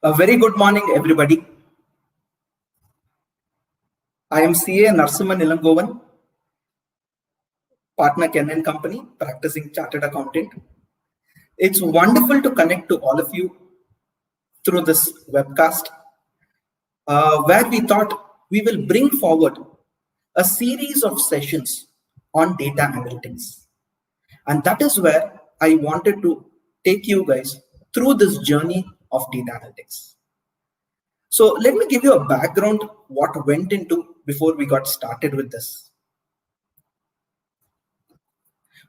A very good morning, everybody. I am CA Narasimhan Ilangovan, partner Ken & Company, practicing chartered accountant. It's wonderful to connect to all of you through this webcast, where we thought we will bring forward a series of sessions on data analytics. And that is where I wanted to take you guys through this journey of data analytics. So let me give you a background what went into before we got started with this.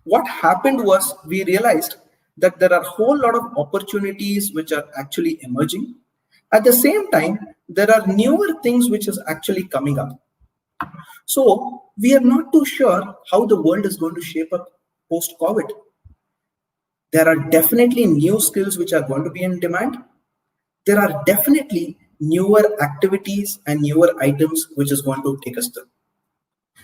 What happened was we realized that there are a whole lot of opportunities which are actually emerging. At the same time, there are newer things which is actually coming up. So we are not too sure how the world is going to shape up post-COVID. There are definitely new skills which are going to be in demand. There are definitely newer activities and newer items which is going to take us through.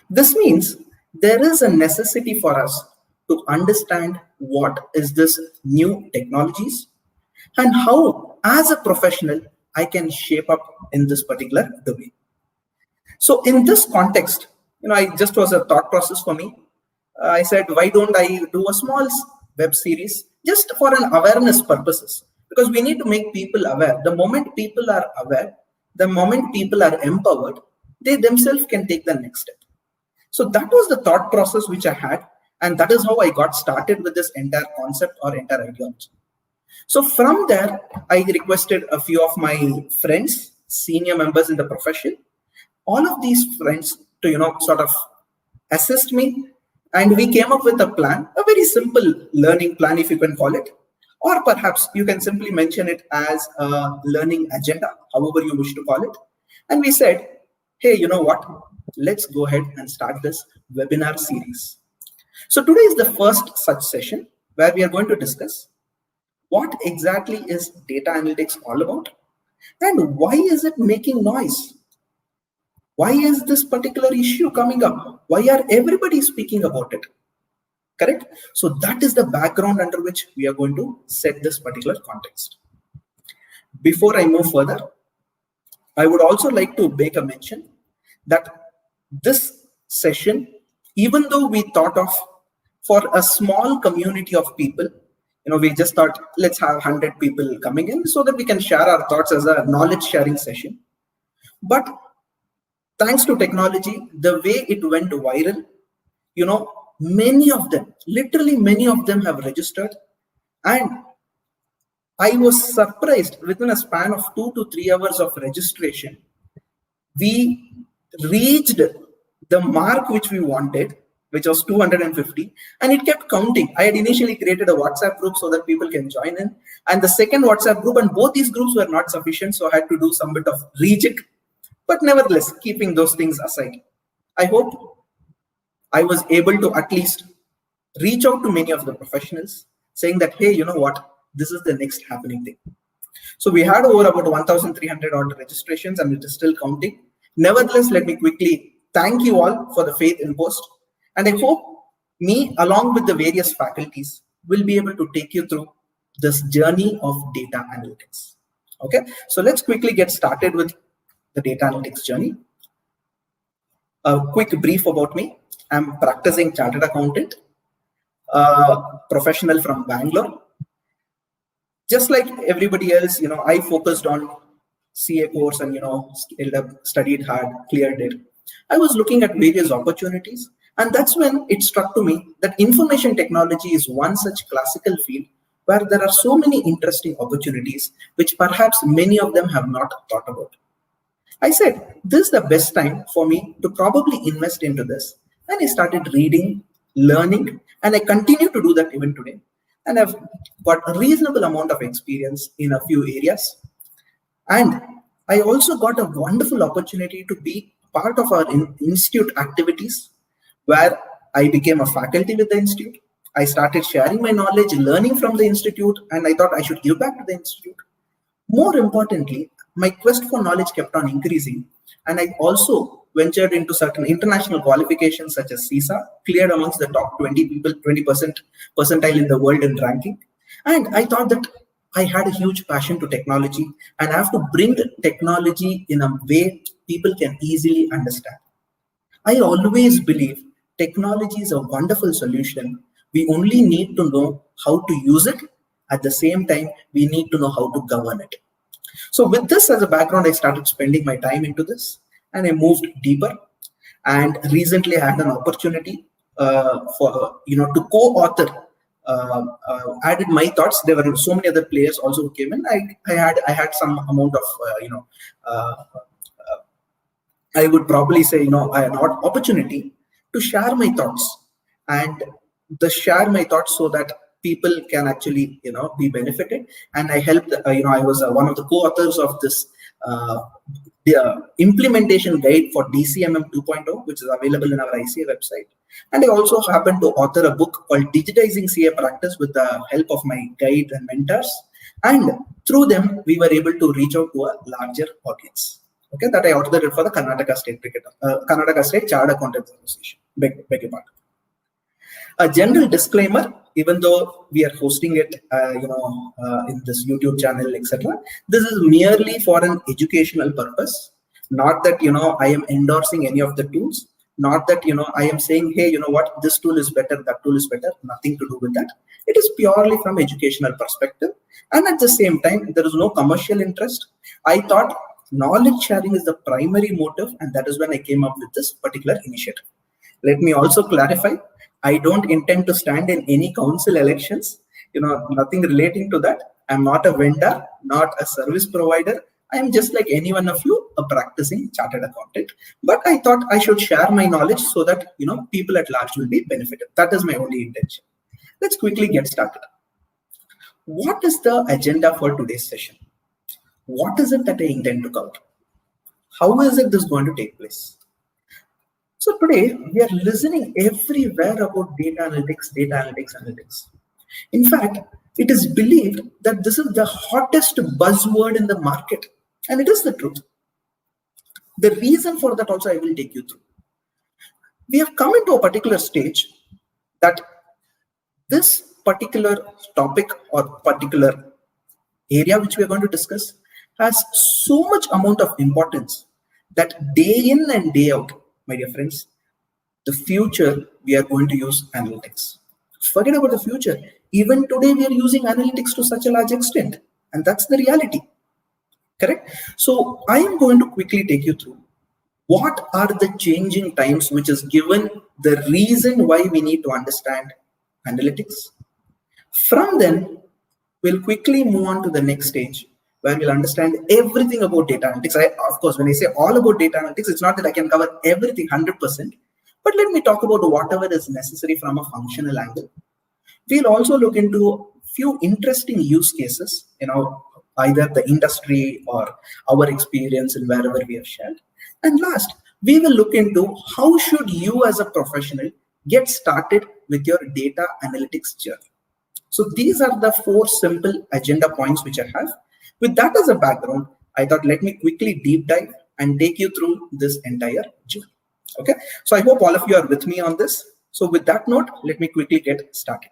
This means there is a necessity for us to understand what is this new technologies and how, as a professional, I can shape up in this particular domain. So in this context, I just was a thought process for me. I said, why don't I do a small web series just for an awareness purposes? Because we need to make people aware. The moment people are aware, the moment people are empowered, they themselves can take the next step. So that was the thought process which I had. And that is how I got started with this entire concept or entire ideology. So from there, I requested a few of my friends, senior members in the profession, all of these friends to, sort of assist me. And we came up with a plan, a very simple learning plan, if you can call it. Or perhaps you can simply mention it as a learning agenda, however you wish to call it. And we said, hey, you know what? Let's go ahead and start this webinar series. So today is the first such session where we are going to discuss what exactly is data analytics all about and why is it making noise? Why is this particular issue coming up? Why are everybody speaking about it? Correct? So that is the background under which we are going to set this particular context. Before I move further, I would also like to make a mention that this session, even though we thought of for a small community of people, we just thought, let's have 100 people coming in so that we can share our thoughts as a knowledge sharing session. But thanks to technology, the way it went viral, many of them, literally many of them have registered. And I was surprised within a span of 2 to 3 hours of registration, we reached the mark which we wanted, which was 250, and it kept counting. I had initially created a WhatsApp group so that people can join in, and the second WhatsApp group, and both these groups were not sufficient, so I had to do some bit of rejig. But nevertheless, keeping those things aside, I hope I was able to at least reach out to many of the professionals saying that, hey, you know what, this is the next happening thing. So we had over about 1,300 odd registrations and it is still counting. Nevertheless, let me quickly thank you all for the faith in post. And I hope me, along with the various faculties, will be able to take you through this journey of data analytics. Okay, so let's quickly get started with the data analytics journey. A quick brief about me. I'm practicing chartered accountant, professional from Bangalore. Just like everybody else, I focused on CA course and, studied hard, cleared it. I was looking at various opportunities. And that's when it struck to me that information technology is one such classical field where there are so many interesting opportunities, which perhaps many of them have not thought about. I said, this is the best time for me to probably invest into this. And I started reading, learning, and I continue to do that even today. And I've got a reasonable amount of experience in a few areas. And I also got a wonderful opportunity to be part of our institute activities, where I became a faculty with the institute. I started sharing my knowledge, learning from the institute, and I thought I should give back to the institute. More importantly, my quest for knowledge kept on increasing, and I also ventured into certain international qualifications such as CISA, cleared amongst the top 20 people, 20% percentile in the world in ranking. And I thought that I had a huge passion to technology, and I have to bring technology in a way people can easily understand. I always believe technology is a wonderful solution. We only need to know how to use it. At the same time, we need to know how to govern it. So with this as a background, I started spending my time into this, and I moved deeper. And recently, I had an opportunity for to co-author. Added my thoughts. There were so many other players also who came in. I had some amount of uh, I would probably say, an opportunity to share my thoughts and share my thoughts so that people can actually, be benefited. And I helped, I was one of the co-authors of this the implementation guide for DCMM 2.0, which is available in our ICA website. And I also happened to author a book called Digitizing CA Practice with the help of my guide and mentors. And through them, we were able to reach out to a larger audience. Okay, that I authored it for the Karnataka State Chartered Accountants Association. Beg your pardon. A general disclaimer: even though we are hosting it, in this YouTube channel, etc., this is merely for an educational purpose. Not that I am endorsing any of the tools. Not that I am saying, hey, what, this tool is better, that tool is better. Nothing to do with that. It is purely from educational perspective, and at the same time, there is no commercial interest. I thought knowledge sharing is the primary motive, and that is when I came up with this particular initiative. Let me also clarify, I don't intend to stand in any council elections, nothing relating to that. I'm not a vendor, not a service provider. I am just like any one of you, a practicing chartered accountant. But I thought I should share my knowledge so that, people at large will be benefited. That is my only intention. Let's quickly get started. What is the agenda for today's session? What is it that I intend to cover? How is it this going to take place? So today we are listening everywhere about data analytics. In fact, it is believed that this is the hottest buzzword in the market, and it is the truth. The reason for that also I will take you through. We have come into a particular stage that this particular topic or particular area which we are going to discuss has so much amount of importance that day in and day out, my dear friends, the future we are going to use analytics. Forget about the future. Even today we are using analytics to such a large extent, and that's the reality. Correct? So I am going to quickly take you through what are the changing times which is given the reason why we need to understand analytics. From then, we'll quickly move on to the next stage where we'll understand everything about data analytics. Of course, when I say all about data analytics, it's not that I can cover everything 100%, but let me talk about whatever is necessary from a functional angle. We'll also look into a few interesting use cases, either the industry or our experience in wherever we have shared. And last, we will look into how should you as a professional get started with your data analytics journey. So these are the 4 simple agenda points which I have. With that as a background, I thought let me quickly deep dive and take you through this entire journey. Okay, so I hope all of you are with me on this. So with that note, let me quickly get started.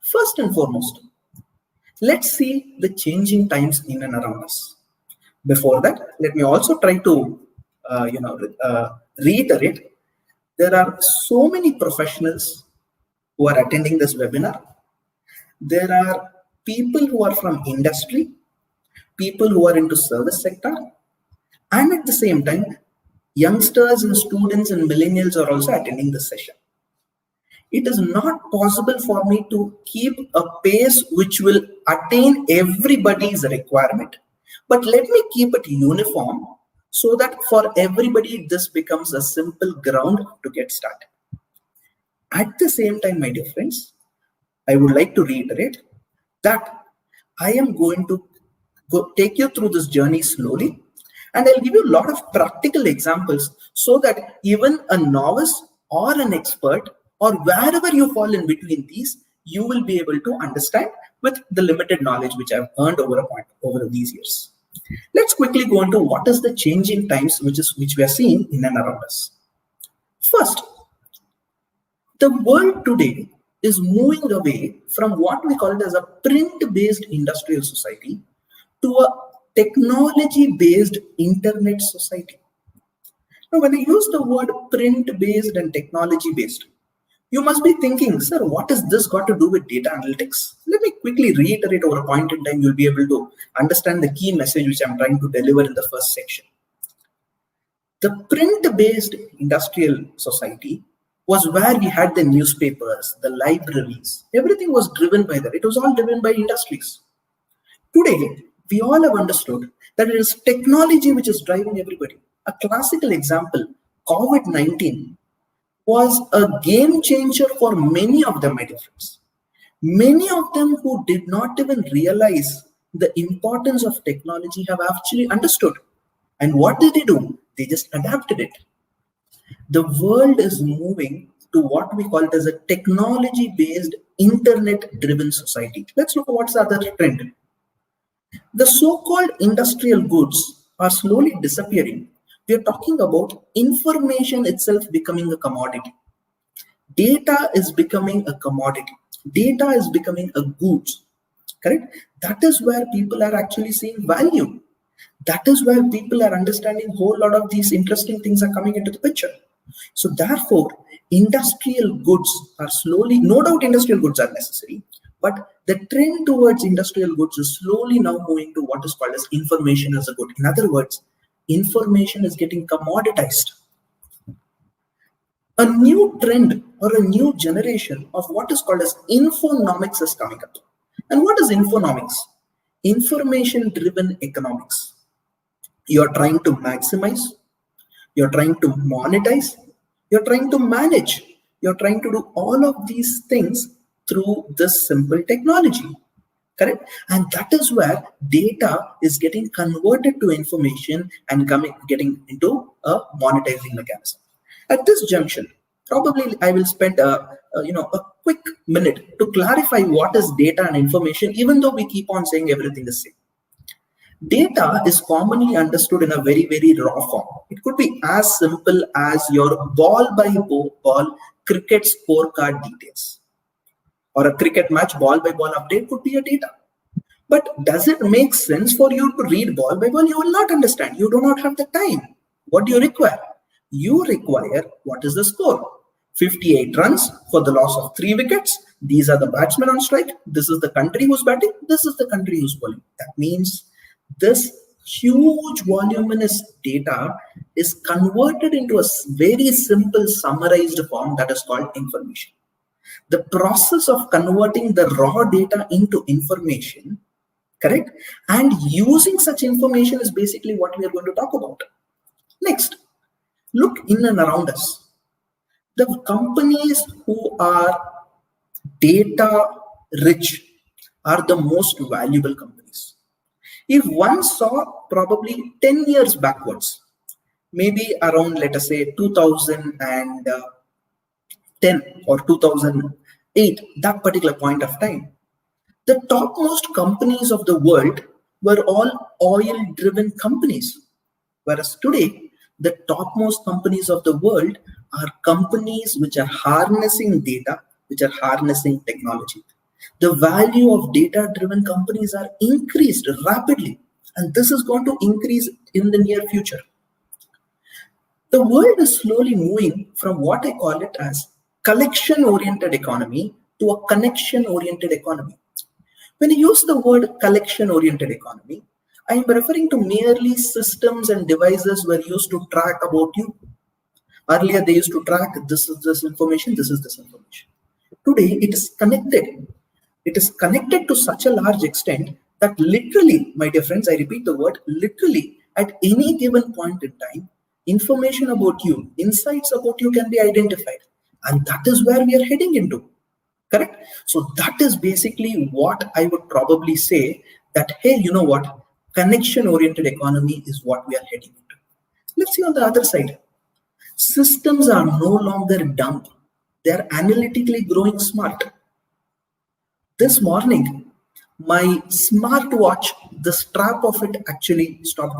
First and foremost, let's see the changing times in and around us. Before that, let me also try to reiterate, there are so many professionals who are attending this webinar. There are people who are from industry, people who are into service sector, and at the same time, youngsters and students and millennials are also attending this session. It is not possible for me to keep a pace which will attain everybody's requirement, but let me keep it uniform so that for everybody this becomes a simple ground to get started. At the same time, my dear friends, I would like to reiterate that I am going to take you through this journey slowly, and I'll give you a lot of practical examples so that even a novice or an expert or wherever you fall in between these, you will be able to understand with the limited knowledge which I've earned over these years. Let's quickly go into what is the changing times which we are seeing in and around us. First, the world today is moving away from what we call it as a print-based industrial society to a technology-based internet society. Now, when I use the word print-based and technology-based, you must be thinking, sir, what has this got to do with data analytics? Let me quickly reiterate over a point in time. You'll be able to understand the key message which I'm trying to deliver in the first section. The print-based industrial society was where we had the newspapers, the libraries. Everything was driven by that. It was all driven by industries. Today, we all have understood that it is technology which is driving everybody. A classical example, COVID-19 was a game changer for many of them, my dear friends. Many of them who did not even realize the importance of technology have actually understood. And what did they do? They just adapted it. The world is moving to what we call it as a technology-based, internet-driven society. Let's look at what's the other trend. The so-called industrial goods are slowly disappearing. We are talking about information itself becoming a commodity. Data is becoming a commodity. Data is becoming a goods. Correct? That is where people are actually seeing value. That is where people are understanding a whole lot of these interesting things are coming into the picture. So therefore, industrial goods are slowly, no doubt industrial goods are necessary, but the trend towards industrial goods is slowly now moving to what is called as information as a good. In other words, information is getting commoditized. A new trend or a new generation of what is called as infonomics is coming up. And what is infonomics? Information-driven economics. You're trying to maximize, you're trying to monetize, you're trying to manage, you're trying to do all of these things through this simple technology. Correct? And that is where data is getting converted to information and getting into a monetizing mechanism. At this junction, probably I will spend a quick minute to clarify what is data and information, even though we keep on saying everything is same. Data is commonly understood in a very, very raw form. It could be as simple as your ball by ball cricket scorecard details. Or a cricket match ball by ball update could be a data. But does it make sense for you to read ball by ball? You will not understand. You do not have the time. What do you require? You require what is the score? 58 runs for the loss of 3 wickets. These are the batsmen on strike. This is the country who's batting. This is the country who's bowling. That means this huge voluminous data is converted into a very simple summarized form that is called information. The process of converting the raw data into information, correct, and using such information is basically what we are going to talk about. Next, look in and around us. The companies who are data rich are the most valuable companies. If one saw probably 10 years backwards, maybe around, let us say 2010 or 2008, that particular point of time, the topmost companies of the world were all oil-driven companies. Whereas today, the topmost companies of the world are companies which are harnessing data, which are harnessing technology. The value of data-driven companies are increased rapidly, and this is going to increase in the near future. The world is slowly moving from what I call it as collection-oriented economy to a connection-oriented economy. When you use the word collection-oriented economy, I am referring to merely systems and devices were used to track about you. Earlier, they used to track this is this information, this is this information. Today, it is connected. It is connected to such a large extent that literally, my dear friends, I repeat the word, literally, at any given point in time, information about you, insights about you can be identified. And that is where we are heading into. Correct? So that is basically what I would probably say that, hey, you know what? Connection-oriented economy is what we are heading into. Let's see on the other side. Systems are no longer dumb. They are analytically growing smart. This morning, my smartwatch, the strap of it actually stopped,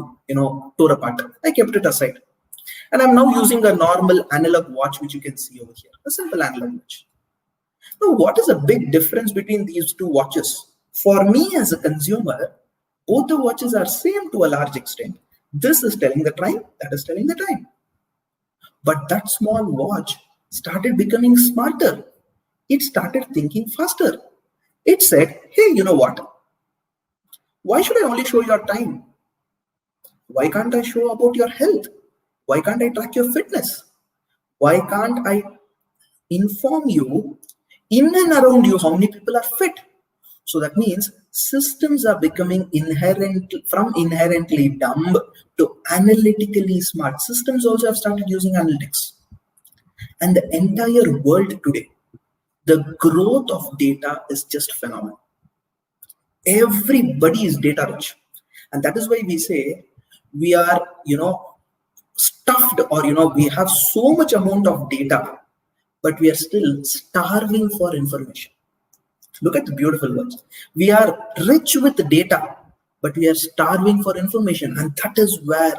tore apart. I kept it aside. And I'm now using a normal analog watch, which you can see over here, a simple analog watch. Now, what is a big difference between these two watches? For me as a consumer, both the watches are same to a large extent. This is telling the time, that is telling the time. But that small watch started becoming smarter. It started thinking faster. It said, hey, you know what? Why should I only show your time? Why can't I show about your health? Why can't I track your fitness? Why can't I inform you in and around you how many people are fit? So that means systems are becoming inherently dumb to analytically smart. Systems also have started using analytics. And the entire world today, the growth of data is just phenomenal. Everybody is data rich. And that is why we say we are, stuffed, or, we have so much amount of data, but we are still starving for information. Look at the beautiful words. We are rich with data, but we are starving for information. And that is where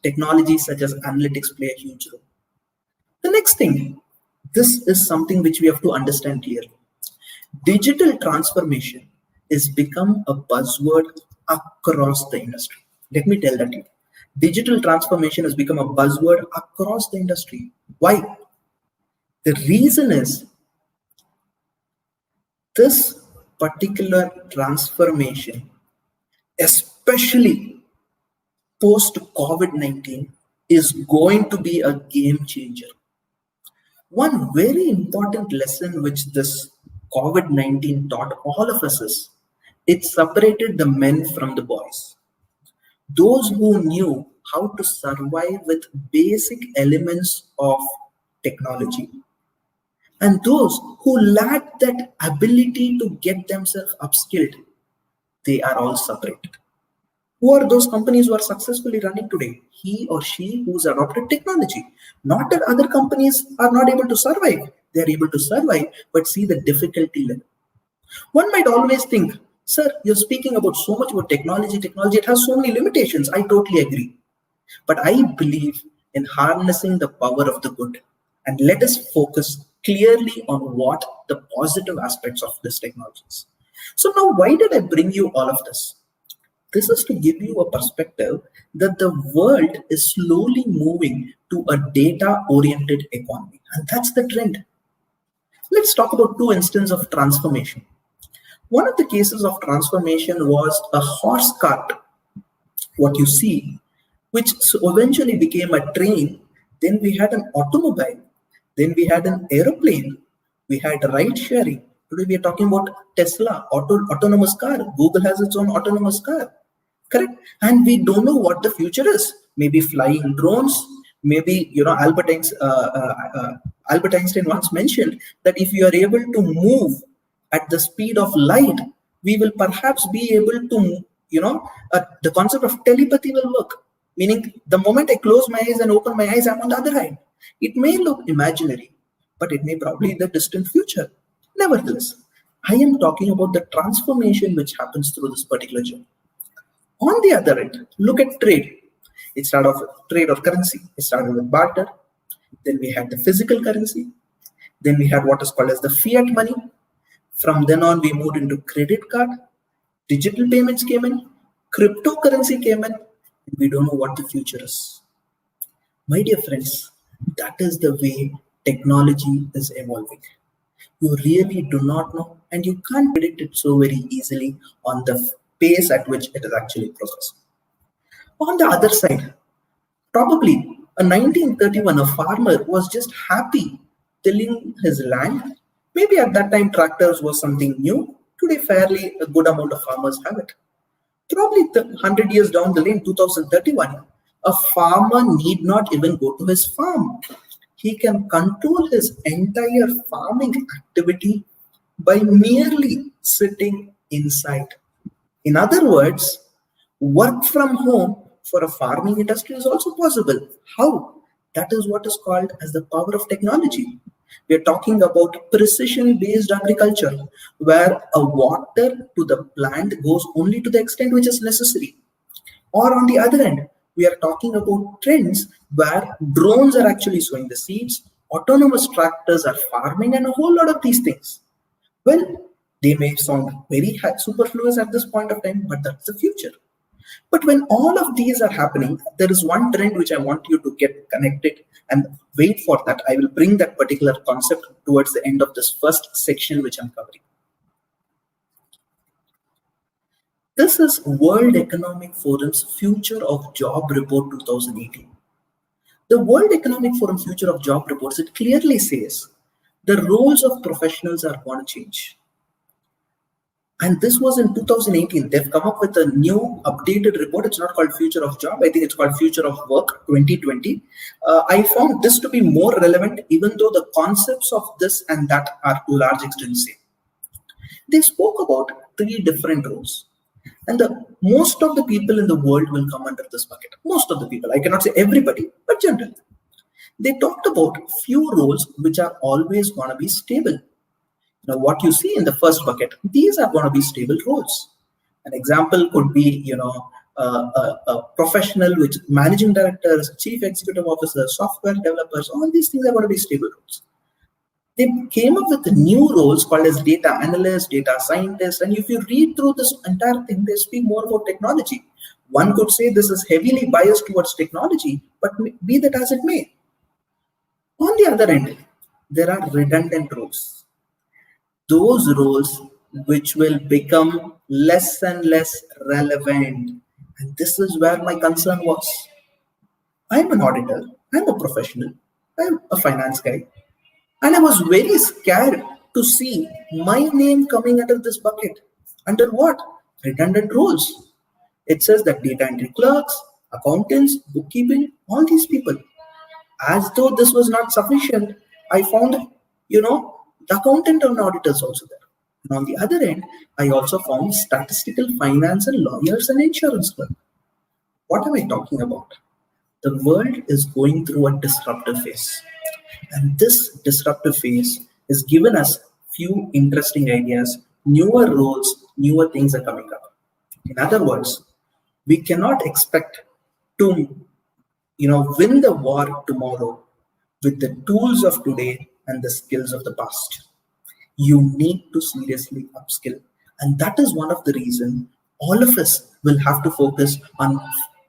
technologies such as analytics play a huge role. The next thing, this is something which we have to understand clearly. Digital transformation is become a buzzword across the industry. Let me tell that to you. Digital transformation has become a buzzword across the industry. Why? The reason is this particular transformation, especially post COVID-19, is going to be a game changer. One very important lesson which this COVID-19 taught all of us is it separated the men from the boys. Those who knew how to survive with basic elements of technology, and those who lacked that ability to get themselves upskilled, they are all separated. Who are those companies who are successfully running today? He or she who's adopted technology. Not that other companies are not able to survive. They are able to survive, but see the difficulty level. One might always think, sir, you're speaking about so much about technology. Technology, it has so many limitations. I totally agree. But I believe in harnessing the power of the good. And let us focus clearly on what the positive aspects of this technology is. So now, why did I bring you all of this? This is to give you a perspective that the world is slowly moving to a data-oriented economy. And that's the trend. Let's talk about two instances of transformation. One of the cases of transformation was a horse cart, what you see, which eventually became a train. Then we had an automobile. Then we had an aeroplane. We had ride sharing. Today we are talking about Tesla, autonomous car. Google has its own autonomous car. Correct? And we don't know what the future is. Maybe flying drones. Maybe, Albert Einstein once mentioned that if you are able to move at the speed of light, we will perhaps be able to, the concept of telepathy will work. Meaning, the moment I close my eyes and open my eyes, I'm on the other side. It may look imaginary, but it may probably be the distant future. Nevertheless, I am talking about the transformation which happens through this particular journey. On the other end, look at trade. It started off with trade or currency. It started with barter. Then we had the physical currency. Then we had what is called as the fiat money. From then on, we moved into credit card. Digital payments came in. Cryptocurrency came in. And we don't know what the future is. My dear friends, that is the way technology is evolving. You really do not know, and you can't predict it so very easily on the pace at which it is actually progressing. On the other side, probably in 1931, a farmer was just happy tilling his land. Maybe at that time, tractors was something new. Today, fairly a good amount of farmers have it. Probably 100 years down the lane, 2031, a farmer need not even go to his farm. He can control his entire farming activity by merely sitting inside. In other words, work from home for a farming industry is also possible. How? That is what is called as the power of technology. We are talking about precision-based agriculture, where a water to the plant goes only to the extent which is necessary. Or on the other end, we are talking about trends where drones are actually sowing the seeds, Autonomous tractors are farming and a whole lot of these things. Well, they may sound very superfluous at this point of time, but that's the future. But when all of these are happening, there is one trend which I want you to get connected and wait for that. I will bring that particular concept towards the end of this first section which I'm covering. This is World Economic Forum's Future of Job Report 2018. The World Economic Forum Future of Job Reports, it clearly says the roles of professionals are going to change. And this was in 2018. They've come up with a new updated report. It's not called Future of Job. I think it's called Future of Work 2020. I found this to be more relevant, even though the concepts of this and that are to a large extent same. They spoke about 3 different roles. And most of the people in the world will come under this bucket. Most of the people. I cannot say everybody, but generally. They talked about few roles which are always going to be stable. Now, what you see in the first bucket, these are going to be stable roles. An example could be, a professional, which managing directors, chief executive officers, software developers, all these things are going to be stable roles. They came up with new roles called as data analysts, data scientists, and if you read through this entire thing, they speak more about technology. One could say this is heavily biased towards technology, but be that as it may. On the other end, there are redundant roles. Those roles which will become less and less relevant. And this is where my concern was. I'm an auditor, I'm a professional, I'm a finance guy. And I was very scared to see my name coming under this bucket. Under what? Redundant roles. It says that data entry clerks, accountants, bookkeeping, all these people. As though this was not sufficient, I found, the accountant and auditors also there. And on the other end, I also found statistical finance and lawyers and insurance clerk. What am I talking about? The world is going through a disruptive phase. And this disruptive phase has given us few interesting ideas, newer roles, newer things are coming up. In other words, we cannot expect to, win the war tomorrow with the tools of today and the skills of the past. You need to seriously upskill. And that is one of the reasons all of us will have to focus on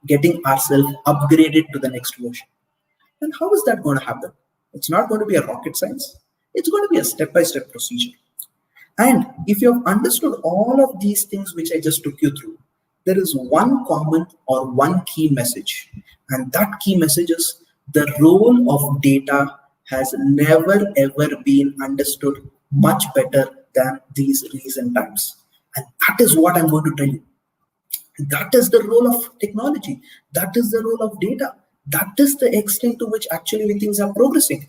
getting ourselves upgraded to the next version. And how is that going to happen? It's not going to be a rocket science. It's going to be a step-by-step procedure. And if you have understood all of these things which I just took you through, there is one common or one key message. And that key message is the role of data has never ever been understood much better than these recent times. And that is what I'm going to tell you. That is the role of technology. That is the role of data. That is the extent to which actually things are progressing.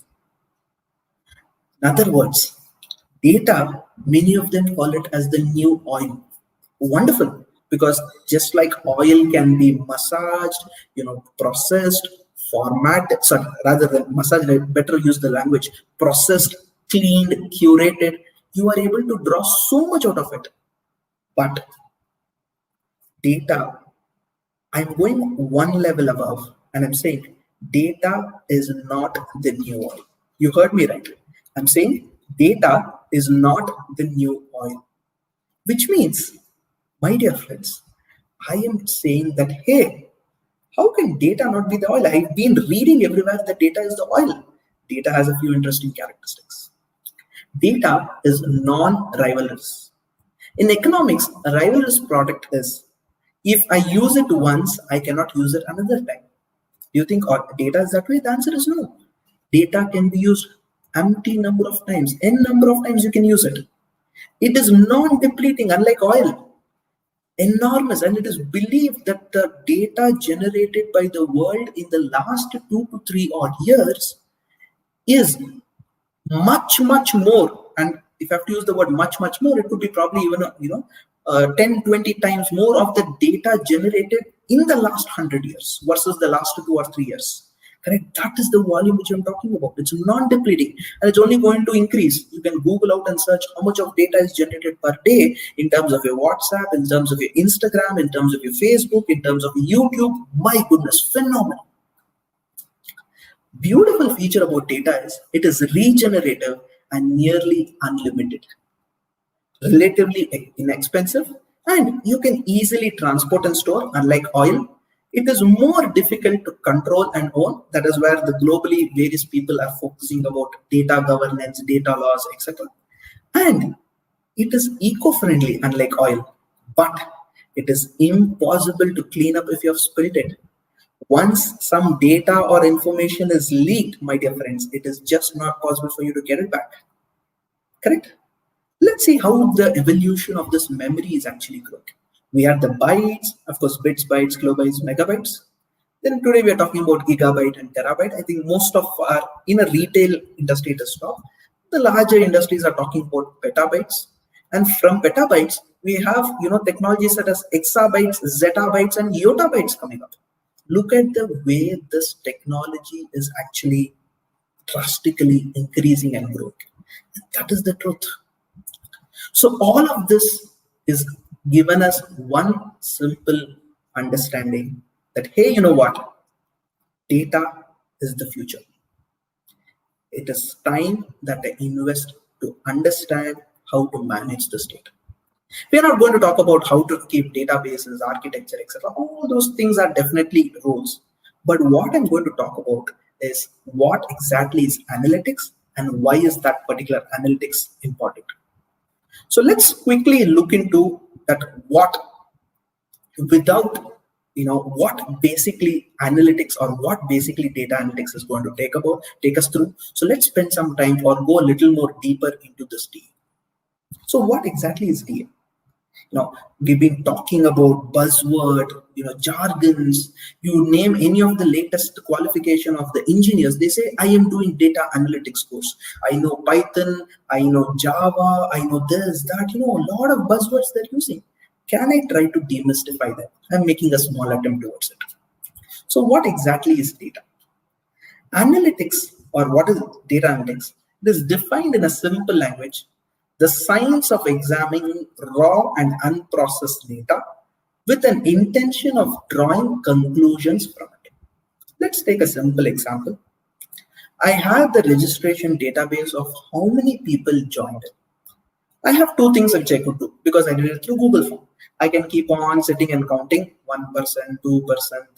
In other words, data, many of them call it as the new oil. Wonderful, because just like oil can be massaged, processed, formatted, rather than massaged, I better use the language, processed, cleaned, curated, you are able to draw so much out of it. But data, I'm going one level above and I'm saying data is not the new oil. You heard me right. I'm saying data is not the new oil, which means, my dear friends, I am saying that, hey, how can data not be the oil? I've been reading everywhere that data is the oil. Data has a few interesting characteristics. Data is non-rivalrous. In economics, a rivalrous product is, if I use it once, I cannot use it another time. Do you think data is that way? The answer is no. Data can be used empty number of times, n number of times you can use it. It is non-depleting, unlike oil. Enormous, and it is believed that the data generated by the world in the last 2 to 3 odd years is much more, and if I have to use the word much more, it could be probably even 10-20 times more of the data generated in the last 100 years versus the last 2 or 3 years. Correct? That is the volume which I'm talking about. It's non-depleting, and it's only going to increase. You can Google out and search how much of data is generated per day in terms of your WhatsApp, in terms of your Instagram, in terms of your Facebook, in terms of YouTube. My goodness, phenomenal. Beautiful feature about data is it is regenerative and nearly unlimited, relatively inexpensive, and you can easily transport and store. Unlike oil, it is more difficult to control and own. That is where the globally various people are focusing about data governance, data laws, etc. And it is eco-friendly, unlike oil, but it is impossible to clean up if you have spilled it. Once some data or information is leaked, my dear friends, it is just not possible for you to get it back. Correct? Let's see how the evolution of this memory is actually growing. We had the bytes, of course, bits, bytes, kilobytes, megabytes. Then today we are talking about gigabyte and terabyte. I think most of our in a retail industry it is stopped. The larger industries are talking about petabytes, and from petabytes we have technologies such as exabytes, zettabytes, and yottabytes coming up. Look at the way this technology is actually drastically increasing and growing. That is the truth. So all of this is given us one simple understanding that, hey, you know what? Data is the future. It is time that I invest to understand how to manage this data. We are not going to talk about how to keep databases, architecture, etc. All those things are definitely rules. But what I'm going to talk about is what exactly is analytics and why is that particular analytics important. So let's quickly look into that what basically analytics or what basically data analytics is going to take us through. So let's spend some time or go a little more deeper into this DA. So what exactly is DA? We've been talking about buzzword, jargons. You name any of the latest qualification of the engineers, they say, I am doing data analytics course. I know Python, I know Java, I know this, that, a lot of buzzwords they're using. Can I try to demystify them? I'm making a small attempt towards it. So what exactly is data? Analytics, or what is data analytics? It is defined in a simple language: the science of examining raw and unprocessed data with an intention of drawing conclusions from it. Let's take a simple example. I have the registration database of how many people joined it. I have two things which I could do because I did it through Google Form. I can keep on sitting and counting 1%, 2%,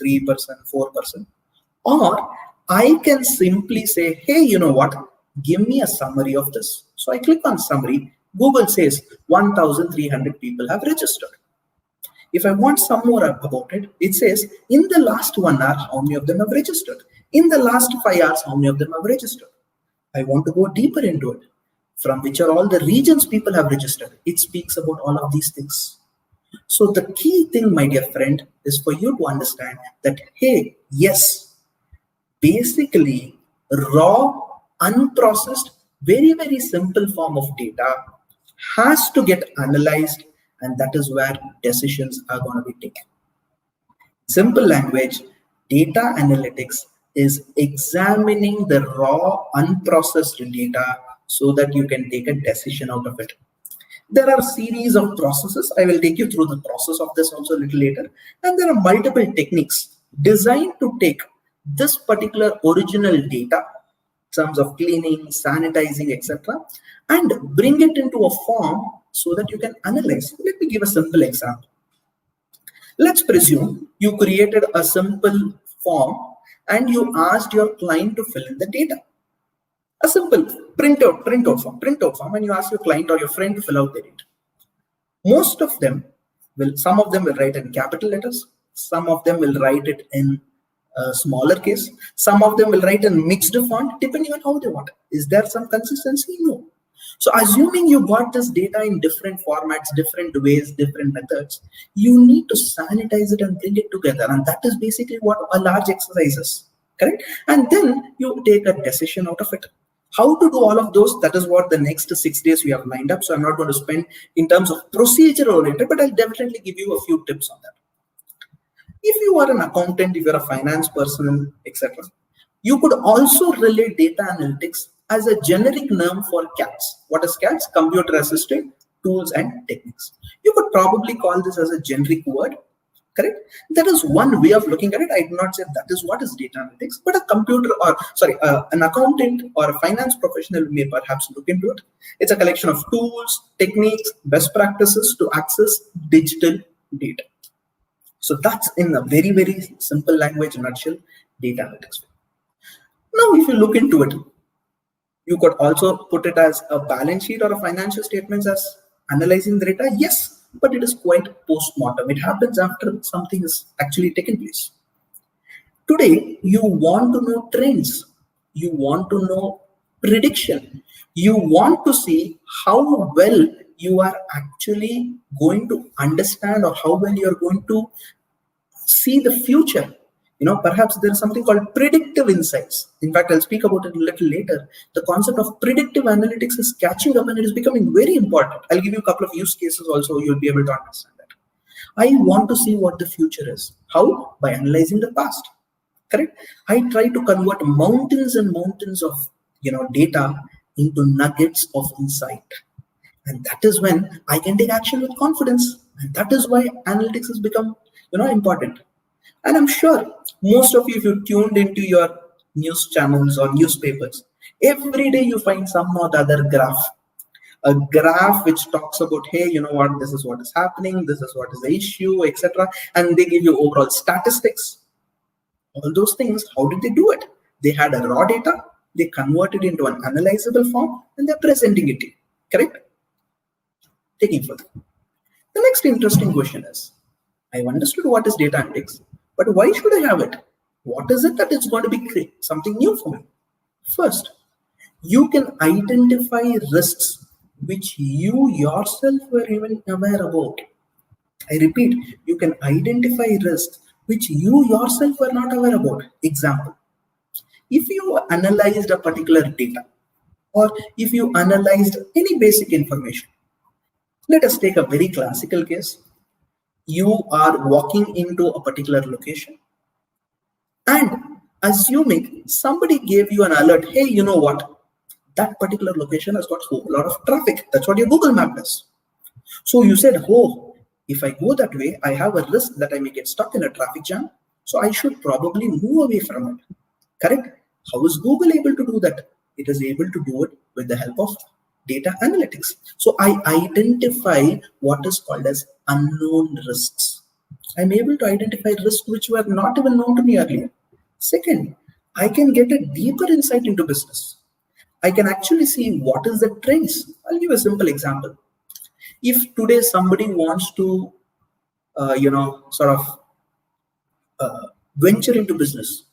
3%, 4%. Or I can simply say, hey, you know what? Give me a summary of this. So I click on summary. Google says 1,300 people have registered. If I want some more about it, it says in the last 1 hour, how many of them have registered? In the last 5 hours, how many of them have registered? I want to go deeper into it. From which are all the regions people have registered? It speaks about all of these things. So the key thing, my dear friend, is for you to understand that, hey, yes, basically raw, unprocessed, very, very simple form of data has to get analyzed, and that is where decisions are going to be taken. Simple language, data analytics is examining the raw, unprocessed data so that you can take a decision out of it. There are a series of processes. I will take you through the process of this also a little later. And there are multiple techniques designed to take this particular original data, in terms of cleaning, sanitizing, etc., and bring it into a form so that you can analyze. Let me give a simple example. Let's presume you created a simple form and you asked your client to fill in the data. A simple printout form, and you ask your client or your friend to fill out the data. Most of them some of them will write in capital letters, some of them will write it in a smaller case, some of them will write in mixed font, depending on how they want. Is there some consistency? No. So assuming you got this data in different formats, different ways, different methods, you need to sanitize it and bring it together. And that is basically what a large exercise is, correct? And then you take a decision out of it. How to do all of those, that is what the next 6 days we have lined up. So I'm not going to spend in terms of procedure oriented, but I'll definitely give you a few tips on that. If you are an accountant, if you're a finance person, etc., you could also relate data analytics as a generic term for CATS. What is CATS? Computer assisted tools and techniques. You could probably call this as a generic word. Correct? That is one way of looking at it. I do not say that is what is data analytics, but a computer or an accountant or a finance professional may perhaps look into it. It's a collection of tools, techniques, best practices to access digital data. So that's in a very, very simple language nutshell, data analytics. Now, if you look into it, you could also put it as a balance sheet or a financial statements as analyzing the data. Yes, but it is quite post-mortem. It happens after something is actually taken place. Today, you want to know trends. You want to know prediction. You want to see how well you are actually going to understand or how well you are going to see the future. Perhaps there is something called predictive insights. In fact, I'll speak about it a little later. The concept of predictive analytics is catching up and it is becoming very important. I'll give you a couple of use cases also. You'll be able to understand that. I want to see what the future is. How? By analyzing the past. Correct? I try to convert mountains and mountains of data into nuggets of insight. And that is when I can take action with confidence. And that is why analytics has become important. And I'm sure most of you, if you tuned into your news channels or newspapers, every day you find some or the other graph. A graph which talks about, hey, this is what is happening, this is what is the issue, etc. And they give you overall statistics. All those things, how did they do it? They had a raw data, they converted it into an analyzable form, and they're presenting it to you. Correct? Taking further. The next interesting question is, I've understood what is data analytics, but why should I have it? What is it that is going to be something new for me? First, you can identify risks which you yourself were even aware about. I repeat, you can identify risks which you yourself were not aware about. Example, if you analyzed a particular data or if you analyzed any basic information, let us take a very classical case. You are walking into a particular location and assuming somebody gave you an alert, hey, you know what? That particular location has got a whole lot of traffic. That's what your Google map does. So you said, oh, if I go that way, I have a risk that I may get stuck in a traffic jam. So I should probably move away from it. Correct? How is Google able to do that? It is able to do it with the help of data analytics. So I identify what is called as unknown risks. I'm able to identify risks which were not even known to me earlier. Second, I can get a deeper insight into business. I can actually see what is the trends. I'll give a simple example. If today somebody wants to, venture into business,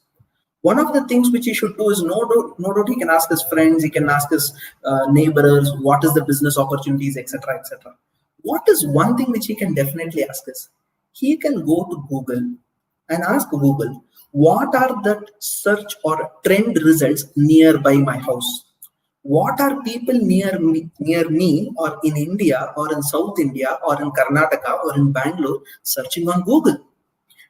one of the things which he should do is no doubt he can ask his friends, he can ask his neighbors, what is the business opportunities, etc., etc. What is one thing which he can definitely ask is, he can go to Google and ask Google, what are the search or trend results nearby my house? What are people near me or in India or in South India or in Karnataka or in Bangalore searching on Google?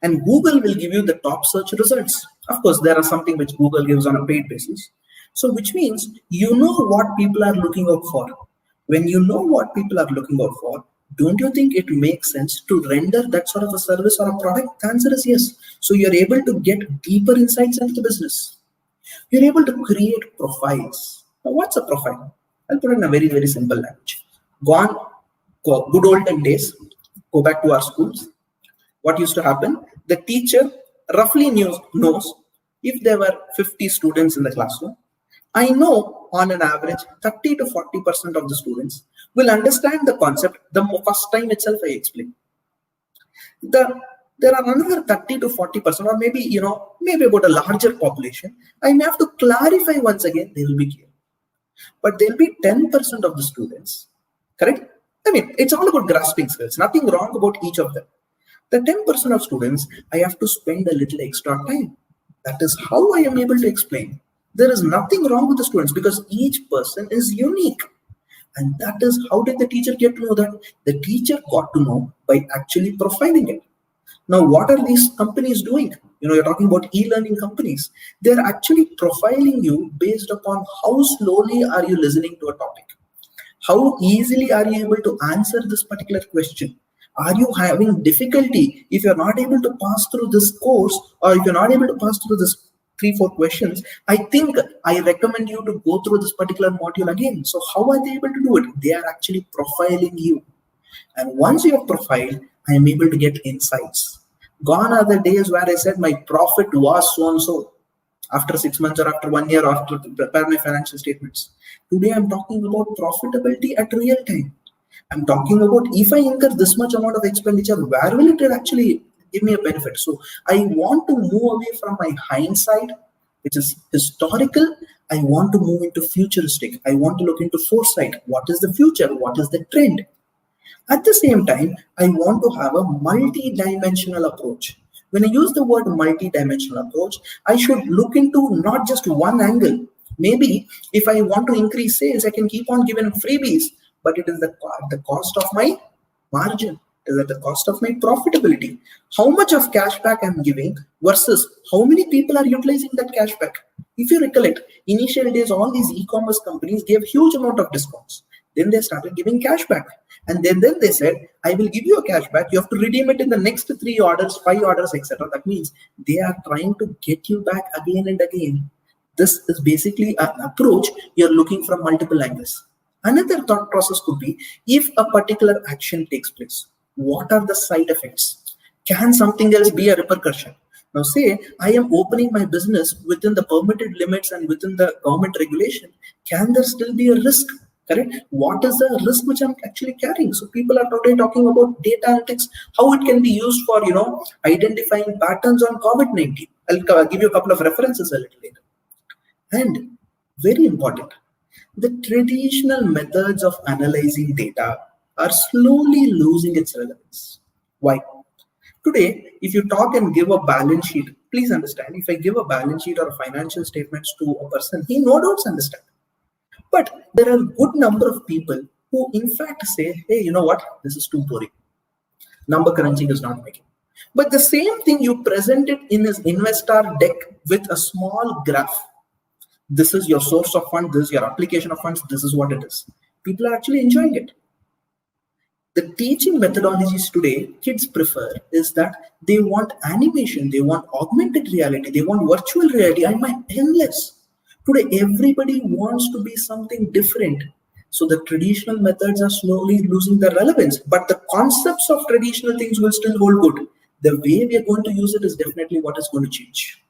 And Google will give you the top search results. Of course, there are something which Google gives on a paid basis. So which means you know what people are looking out for. When you know what people are looking out for, don't you think it makes sense to render that sort of a service or a product? The answer is yes. So you're able to get deeper insights into the business. You're able to create profiles. Now, what's a profile? I'll put it in a very, very simple language. Good olden days, go back to our schools. What used to happen? The teacher roughly knows if there were 50 students in the classroom. I know on an average 30 to 40% of the students will understand the concept the first time itself I explain. There are another 30 to 40%, or maybe about a larger population. I may have to clarify once again, they will be clear. But there'll be 10% of the students, correct? I mean, it's all about grasping skills, nothing wrong about each of them. The 10% of students, I have to spend a little extra time. That is how I am able to explain. There is nothing wrong with the students because each person is unique. And that is how did the teacher get to know that? The teacher got to know by actually profiling it. Now, what are these companies doing? You're talking about e-learning companies. They're actually profiling you based upon how slowly are you listening to a topic. How easily are you able to answer this particular question? Are you having difficulty? If you're not able to pass through this course, or if you're not able to pass through this 3-4 questions, I think I recommend you to go through this particular module again. So how are they able to do it? They are actually profiling you. And once you have profiled, I am able to get insights. Gone are the days where I said my profit was so and so after 6 months or after 1 year after to prepare my financial statements. Today I'm talking about profitability at real time. I'm talking about if I incur this much amount of expenditure, where will it actually give me a benefit? So I want to move away from my hindsight, which is historical. I want to move into futuristic. I want to look into foresight. What is the future? What is the trend? At the same time, I want to have a multi-dimensional approach. When I use the word multi-dimensional approach, I should look into not just one angle. Maybe if I want to increase sales, I can keep on giving freebies, but it is the cost of my margin. It is at the cost of my profitability. How much of cashback I'm giving versus how many people are utilizing that cashback. If you recollect, initial days, all these e-commerce companies gave huge amount of discounts. Then they started giving cashback. And then they said, I will give you a cashback. You have to redeem it in the next 3 orders, 5 orders, etc. That means they are trying to get you back again and again. This is basically an approach you're looking from multiple angles. Another thought process could be, if a particular action takes place, what are the side effects? Can something else be a repercussion? Now say I am opening my business within the permitted limits and within the government regulation. Can there still be a risk? Correct? What is the risk which I'm actually carrying? So people are today talking about data analytics, how it can be used for identifying patterns on COVID-19. I'll give you a couple of references a little later. And very important, the traditional methods of analyzing data are slowly losing its relevance. Why? Today, if you talk and give a balance sheet, please understand, if I give a balance sheet or a financial statements to a person, he no doubt understands. But there are a good number of people who in fact say, hey, you know what, this is too boring. Number crunching is not making. But the same thing you presented in his investor deck with a small graph. This is your source of fund, this is your application of funds, this is what it is. People are actually enjoying it. The teaching methodologies today kids prefer is that they want animation, they want augmented reality, they want virtual reality. I might endless. Today, everybody wants to be something different. So the traditional methods are slowly losing their relevance, but the concepts of traditional things will still hold good. The way we are going to use it is definitely what is going to change.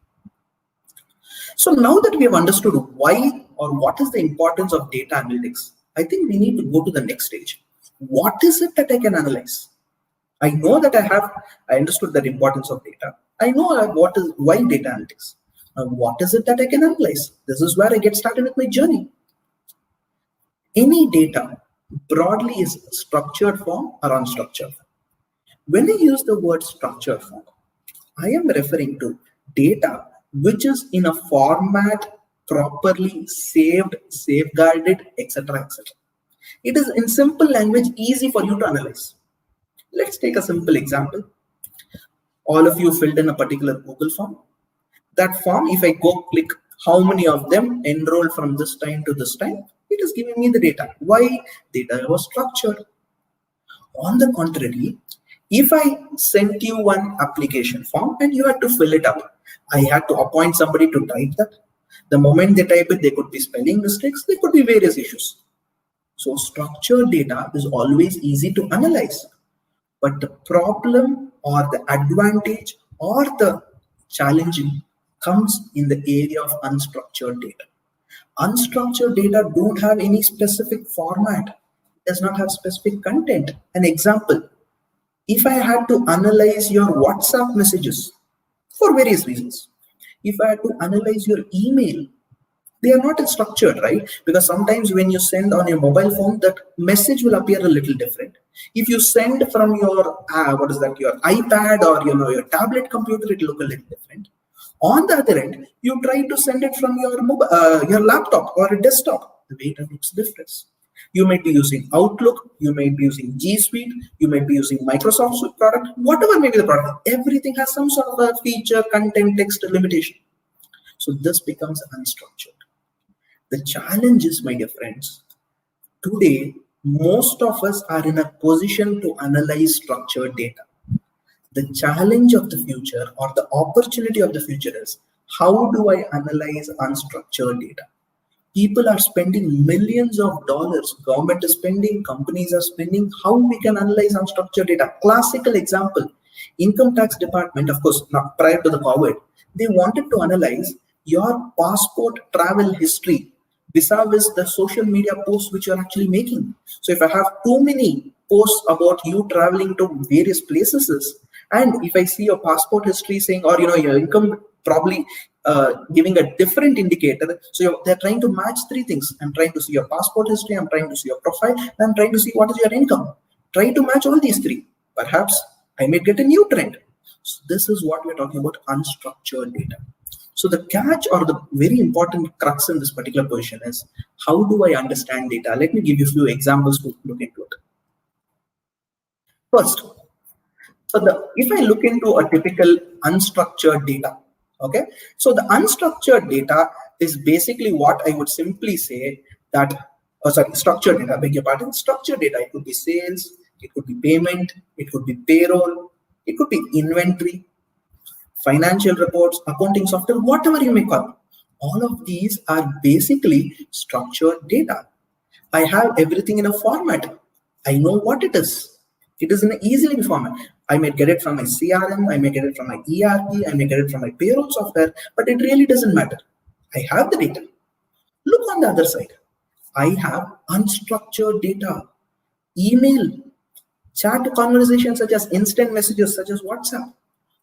So now that we have understood why or what is the importance of data analytics, I think we need to go to the next stage. What is it that I can analyze? I know that I understood the importance of data. I know why data analytics. Now, what is it that I can analyze? This is where I get started with my journey. Any data broadly is structured form or unstructured form. When I use the word structured form, I am referring to data which is in a format properly saved, safeguarded, etc. etc. It is in simple language easy for you to analyze. Let's take a simple example. All of you filled in a particular Google form. That form, if I go click how many of them enrolled from this time to this time, it is giving me the data. Why? Data was structured. On the contrary, if I sent you one application form and you had to fill it up, I had to appoint somebody to type that. The moment they type it, there could be spelling mistakes, there could be various issues. So structured data is always easy to analyze. But the problem or the advantage or the challenging comes in the area of unstructured data. Unstructured data don't have any specific format, it does not have specific content. An example, if I had to analyze your WhatsApp messages for various reasons, if I had to analyze your email, they are not structured, right? Because sometimes when you send on your mobile phone, that message will appear a little different. If you send from your your iPad or your tablet computer, it will look a little different. On the other end, you try to send it from your laptop or a desktop, the way it looks different. You might be using Outlook, you might be using G Suite, you might be using Microsoft Suite product, whatever may be the product. Everything has some sort of a feature, content, text limitation. So this becomes unstructured. The challenge is, my dear friends, today Most of us are in a position to analyze structured data. The challenge of the future or the opportunity of the future is, how do I analyze unstructured data? People are spending millions of dollars. Government is spending, companies are spending. How we can analyze unstructured data? Classical example, income tax department, of course, not prior to the COVID, they wanted to analyze your passport travel history vis-a-vis the social media posts which you're actually making. So if I have too many posts about you traveling to various places, and if I see your passport history saying, or your income probably giving a different indicator, so they're trying to match three things. I'm trying to see your passport history, I'm trying to see your profile, and I'm trying to see what is your income. Try to match all these three. Perhaps I may get a new trend. So this is what we're talking about, unstructured data. So the catch or the very important crux in this particular position is, how do I understand data? Let me give you a few examples to look into it. First, if I look into a typical unstructured data, okay, so the unstructured data is basically what I would simply say that, structured data, beg your pardon, structured data. It could be sales, it could be payment, it could be payroll, it could be inventory, financial reports, accounting software, whatever you may call. All of these are basically structured data. I have everything in a format. I know what it is. It is in an easily format. I may get it from my CRM, I may get it from my ERP, I may get it from my payroll software, but it really doesn't matter. I have the data. Look on the other side. I have unstructured data, email, chat conversations such as instant messages, such as WhatsApp,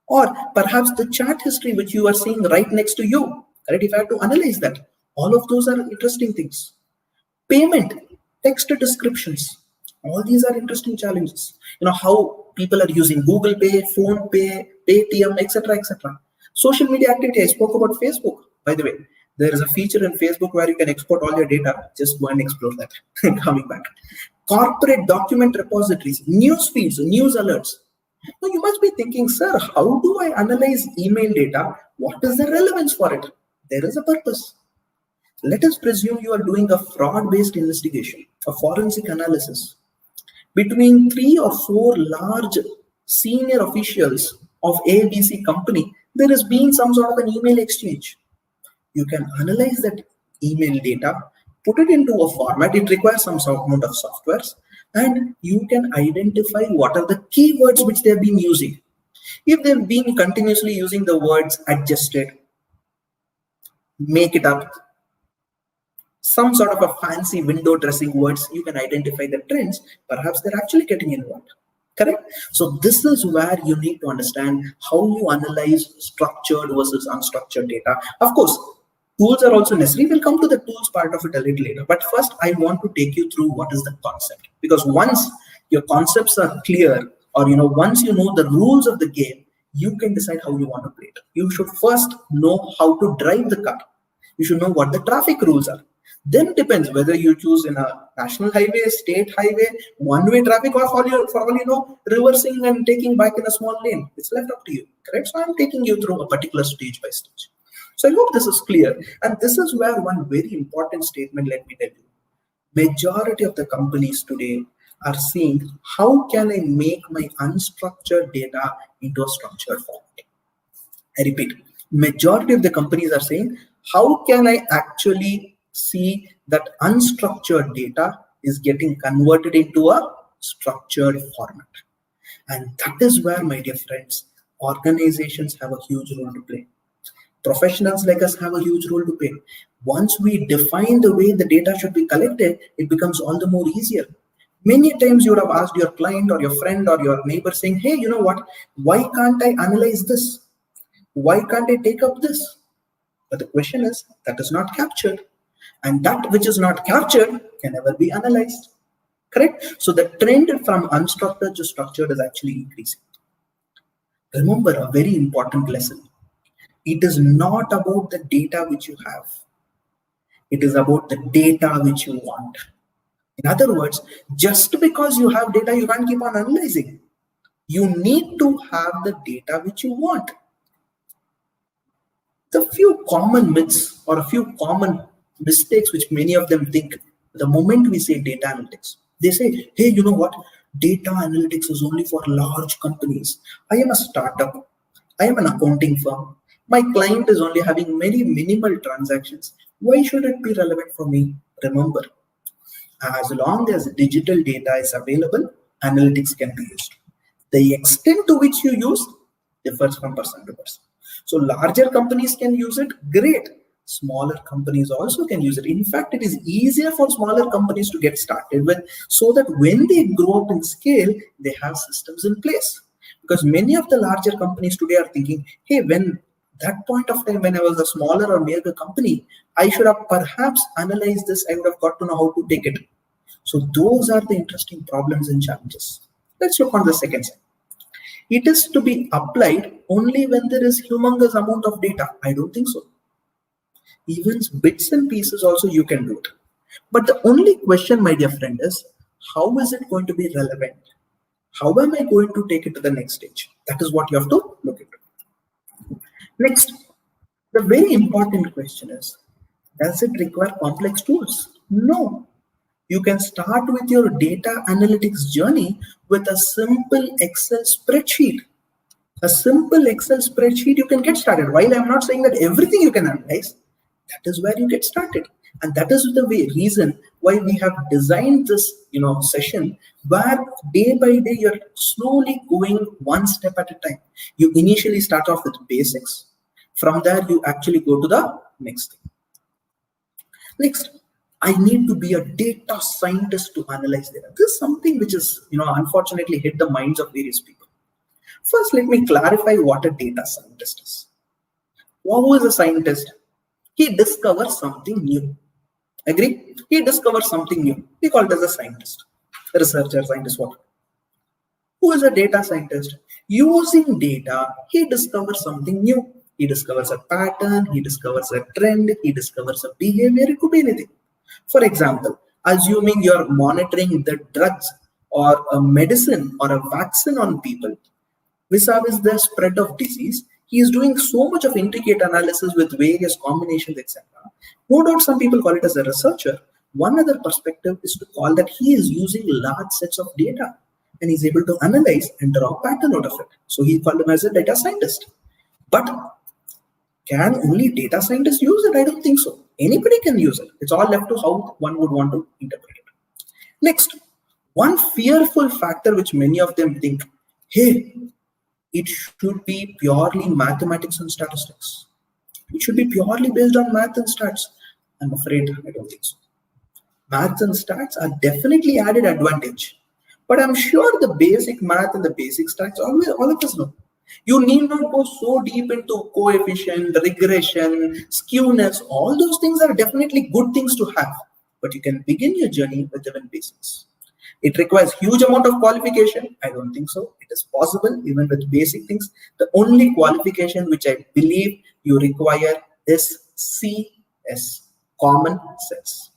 or perhaps the chat history which you are seeing right next to you. Right? If I have to analyze that, all of those are interesting things. Payment, text descriptions, all these are interesting challenges. How people are using Google Pay, Phone Pay, Paytm, etc., etc. Social media activity, I spoke about Facebook. By the way, there is a feature in Facebook where you can export all your data. Just go and explore that. Coming back. Corporate document repositories, news feeds, news alerts. Now you must be thinking, sir, how do I analyze email data? What is the relevance for it? There is a purpose. Let us presume you are doing a fraud-based investigation, a forensic analysis. Between 3 or 4 large senior officials of ABC company, there has been some sort of an email exchange. You can analyze that email data, put it into a format. It requires some amount of softwares, and you can identify what are the keywords which they've been using. If they've been continuously using the words adjusted, make it up, some sort of a fancy window dressing words, you can identify the trends. Perhaps they're actually getting involved. Correct? So this is where you need to understand how you analyze structured versus unstructured data. Of course, tools are also necessary. We'll come to the tools part of it a little later. But first, I want to take you through what is the concept. Because once your concepts are clear, or once you know the rules of the game, you can decide how you want to play it. You should first know how to drive the car. You should know what the traffic rules are. Then it depends whether you choose in a national highway, state highway, one-way traffic, or for all you know, reversing and taking back in a small lane. It's left up to you, correct? So I'm taking you through a particular stage by stage. So I hope this is clear. And this is where one very important statement, let me tell you. Majority of the companies today are seeing, how can I make my unstructured data into a structured format? I repeat, majority of the companies are saying, how can I actually see that unstructured data is getting converted into a structured format? And that is where, my dear friends, organizations have a huge role to play. Professionals like us have a huge role to play. Once we define the way the data should be collected, it becomes all the more easier. Many times you would have asked your client or your friend or your neighbor saying, hey, you know what, why can't I analyze this? Why can't I take up this? But the question is, that is not captured. And that which is not captured can never be analyzed. Correct? So the trend from unstructured to structured is actually increasing. Remember a very important lesson. It is not about the data which you have. It is about the data which you want. In other words, just because you have data, you can't keep on analyzing. You need to have the data which you want. The few common myths or a few common mistakes which many of them think the moment we say data analytics. They say, hey, you know what? Data analytics is only for large companies. I am a startup. I am an accounting firm. My client is only having very minimal transactions. Why should it be relevant for me? Remember, as long as digital data is available, analytics can be used. The extent to which you use differs from person to person. So larger companies can use it, great. Smaller companies also can use it. In fact, it is easier for smaller companies to get started with, so that when they grow up in scale, they have systems in place. Because many of the larger companies today are thinking, hey, when that point of time when I was a smaller or meager company, I should have perhaps analyzed this. I would have got to know how to take it. So those are the interesting problems and challenges. Let's look on the second side. It is to be applied only when there is humongous amount of data. I don't think so. Even bits and pieces also you can do it. But the only question, my dear friend, is how is it going to be relevant? How am I going to take it to the next stage? That is what you have to look into. Next, the very important question is, does it require complex tools? No. You can start with your data analytics journey with a simple Excel spreadsheet. A simple Excel spreadsheet, you can get started. While I'm not saying that everything you can analyze, that is where you get started. And that is the reason why we have designed this session, where day by day you're slowly going one step at a time. You initially start off with basics. From there, you actually go to the next thing. Next, I need to be a data scientist to analyze data. This is something which is, unfortunately hit the minds of various people. First, let me clarify what a data scientist is. Who is a scientist? He discovers something new. Agree? He discovers something new. We call it as a scientist, a researcher, scientist, what? Who is a data scientist? Using data, he discovers something new. He discovers a pattern, he discovers a trend, he discovers a behavior. It could be anything. For example, assuming you're monitoring the drugs or a medicine or a vaccine on people, vis-a-vis the spread of disease, he is doing so much of intricate analysis with various combinations, etc. No doubt some people call it as a researcher. One other perspective is to call that he is using large sets of data and he's able to analyze and draw a pattern out of it. So he called him as a data scientist. But can only data scientists use it? I don't think so. Anybody can use it. It's all left to how one would want to interpret it. Next, one fearful factor which many of them think, hey, it should be purely mathematics and statistics. It should be purely based on math and stats. I'm afraid I don't think so. Maths and stats are definitely added advantage. But I'm sure the basic math and the basic stats, all of us know. You need not go so deep into coefficient, regression, skewness. All those things are definitely good things to have. But you can begin your journey with even basics. It requires huge amount of qualification. I don't think so. It is possible even with basic things. The only qualification which I believe you require is CS, common sense.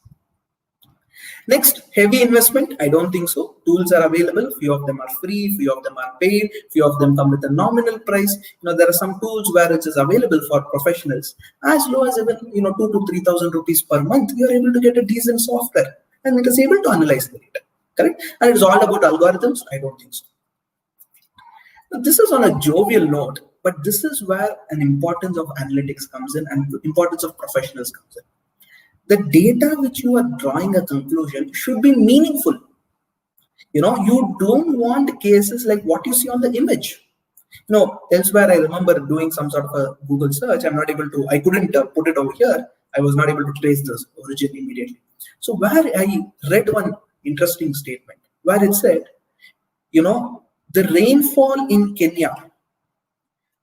Next, heavy investment. I don't think so. Tools are available. Few of them are free. Few of them are paid. Few of them come with a nominal price. There are some tools where it is available for professionals as low as even 2,000 to 3,000 rupees per month. You are able to get a decent software and it is able to analyze the data. Correct? And it's all about algorithms? I don't think so. Now, this is on a jovial note, but this is where an importance of analytics comes in and the importance of professionals comes in. The data which you are drawing a conclusion should be meaningful. You don't want cases like what you see on the image. Elsewhere I remember doing some sort of a Google search. I couldn't put it over here. I was not able to trace this origin immediately. So where I read one interesting statement where it said, the rainfall in Kenya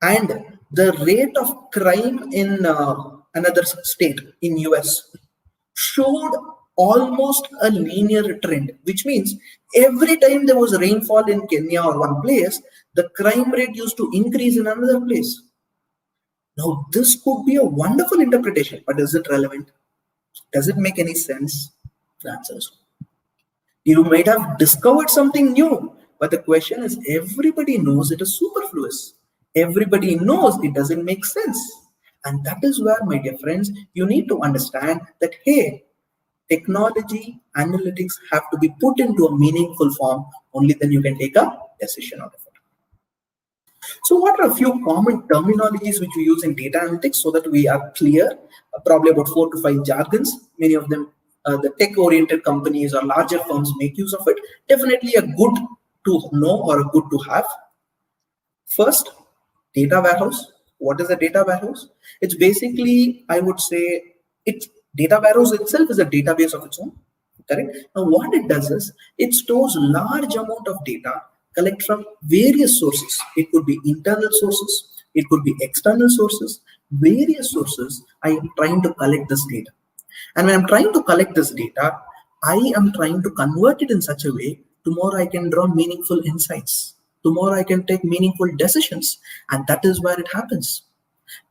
and the rate of crime in another state in US showed almost a linear trend, which means every time there was rainfall in Kenya or one place, the crime rate used to increase in another place. Now, this could be a wonderful interpretation, but is it relevant? Does it make any sense? The answer is no. You might have discovered something new, but the question is, everybody knows it is superfluous. Everybody knows it doesn't make sense. And that is where, my dear friends, you need to understand that, hey, technology, analytics have to be put into a meaningful form. Only then you can take a decision out of it. So what are a few common terminologies which we use in data analytics so that we are clear? Probably about 4 to 5 jargons. Many of them, the tech-oriented companies or larger firms make use of it. Definitely a good to know or a good to have. First, data warehouse. What is a data warehouse? It's basically, I would say, data warehouse itself is a database of its own. Correct. Now, what it does is it stores large amount of data collect from various sources. It could be internal sources, it could be external sources, various sources. I am trying to collect this data. And when I'm trying to collect this data, I am trying to convert it in such a way tomorrow I can draw meaningful insights. Tomorrow I can take meaningful decisions. And that is where it happens.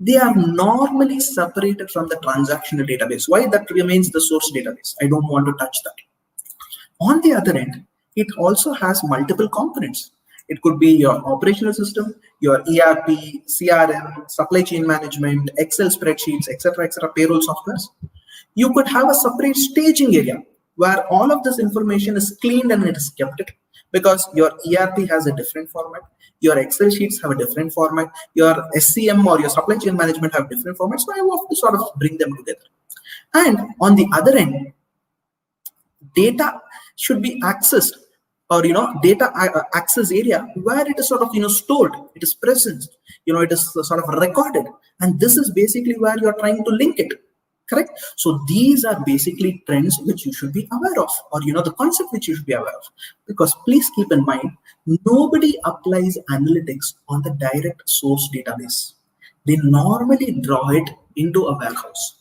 They are normally separated from the transactional database. Why? That remains the source database. I don't want to touch that. On the other end, it also has multiple components. It could be your operational system, your ERP, CRM, supply chain management, Excel spreadsheets, etc., payroll softwares. You could have a separate staging area where all of this information is cleaned and it is kept, because your ERP has a different format, your Excel sheets have a different format, your SCM or your supply chain management have different formats. So I want to sort of bring them together. And on the other end, data should be accessed, or data access area where it is sort of stored, it is present, it is sort of recorded, and this is basically where you are trying to link it. Correct. So these are basically trends which you should be aware of, or the concept which you should be aware of, because please keep in mind, nobody applies analytics on the direct source database. They normally draw it into a warehouse.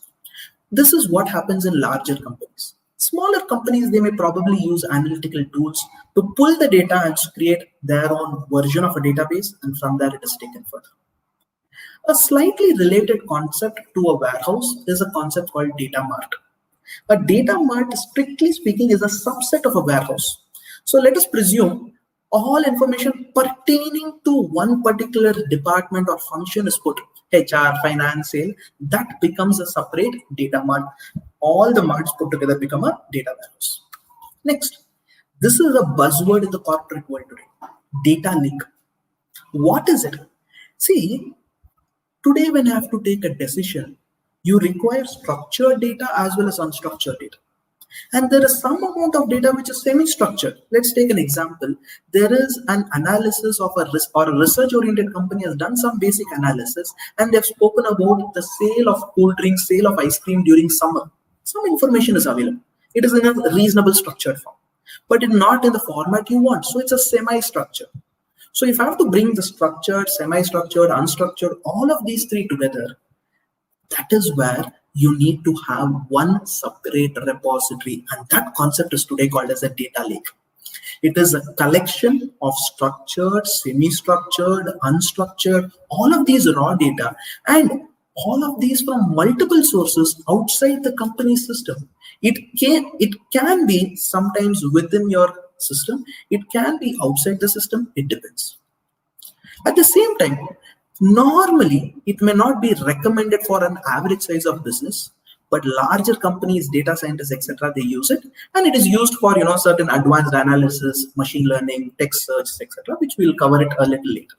This is what happens in larger companies. Smaller companies, they may probably use analytical tools to pull the data and create their own version of a database, and from there it is taken further. A slightly related concept to a warehouse is a concept called data mart. A data mart, strictly speaking, is a subset of a warehouse. So let us presume all information pertaining to one particular department or function is put, HR, finance, sale, that becomes a separate data mart. All the marts put together become a data warehouse. Next, this is a buzzword in the corporate world today, data lake. What is it? See, today when I have to take a decision, you require structured data as well as unstructured data. And there is some amount of data which is semi-structured. Let's take an example. There is an analysis of a research-oriented company has done some basic analysis, and they've spoken about the sale of cool drinks, sale of ice cream during summer. Some information is available. It is in a reasonable structured form, but it's not in the format you want. So it's a semi-structured. So if I have to bring the structured, semi-structured, unstructured, all of these three together, that is where you need to have one separate repository, and that concept is today called as a data lake. It is a collection of structured, semi-structured, unstructured, all of these raw data, and all of these from multiple sources outside the company system. It can be sometimes within your system, it can be outside the system, it depends. At the same time, normally it may not be recommended for an average size of business, but larger companies, data scientists, etc., they use it, and it is used for certain advanced analysis, machine learning, text search, etc., which we'll cover it a little later.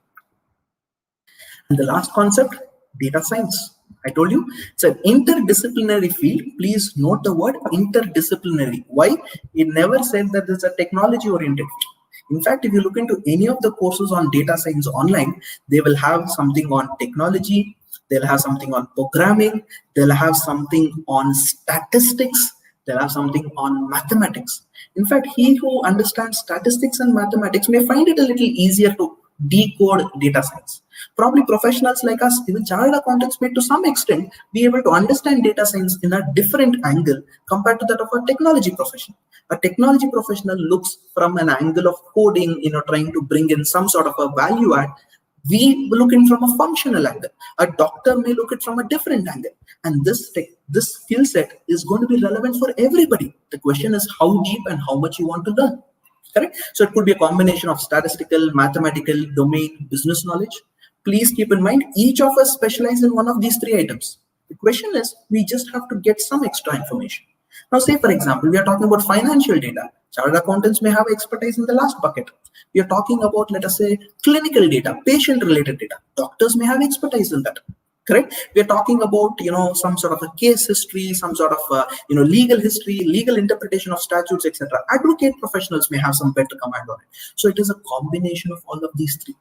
And the last concept, data science. I told you it's an interdisciplinary field. Please note the word interdisciplinary. Why? It never said that it's a technology oriented field. In fact, if you look into any of the courses on data science online, they will have something on technology, they'll have something on programming, they'll have something on statistics, they'll have something on mathematics. In fact, he who understands statistics and mathematics may find it a little easier to decode data science. Probably professionals like us, even chartered accountants, may to some extent be able to understand data science in a different angle compared to that of a technology professional. A technology professional looks from an angle of coding, trying to bring in some sort of a value add. We look in from a functional angle. A doctor may look at from a different angle. And this skill set is going to be relevant for everybody. The question is how deep and how much you want to learn. Correct? So it could be a combination of statistical, mathematical, domain, business knowledge. Please keep in mind, each of us specialize in one of these three items. The question is, we just have to get some extra information. Now, say for example, we are talking about financial data. Chartered accountants may have expertise in the last bucket. We are talking about, let us say, clinical data, patient-related data. Doctors may have expertise in that. Correct? We are talking about, some sort of a case history, some sort of, legal history, legal interpretation of statutes, etc. Advocate professionals may have some better command on it. So it is a combination of all of these three.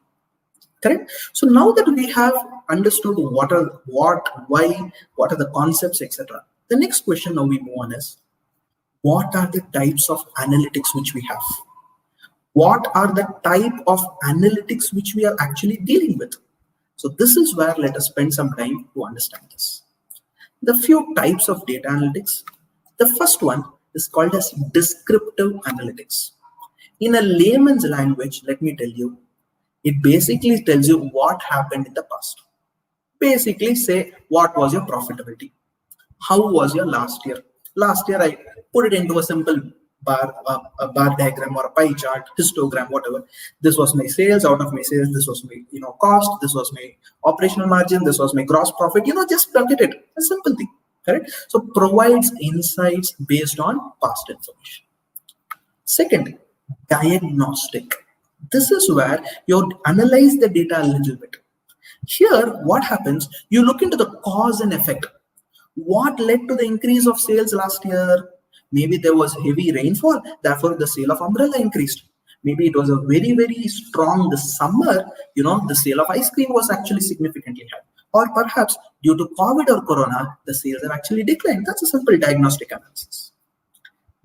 Correct? So now that we have understood what, why, what are the concepts, etc. The next question now we move on is, what are the types of analytics which we have? What are the type of analytics which we are actually dealing with? So this is where let us spend some time to understand this. The few types of data analytics. The first one is called as descriptive analytics. In a layman's language, let me tell you, it basically tells you what happened in the past. Basically say, what was your profitability? How was your last year? Last year, I put it into a simple bar diagram or a pie chart, histogram, whatever. This was my sales. Out of my sales, this was my cost. This was my operational margin. This was my gross profit. Just bucket it. A simple thing, correct? So provides insights based on past information. Second, diagnostic. This is where you analyze the data a little bit. Here, what happens? You look into the cause and effect. What led to the increase of sales last year? Maybe there was heavy rainfall, therefore the sale of umbrella increased. Maybe it was a very, very strong summer, the sale of ice cream was actually significantly high. Or perhaps due to COVID or Corona, the sales have actually declined. That's a simple diagnostic analysis.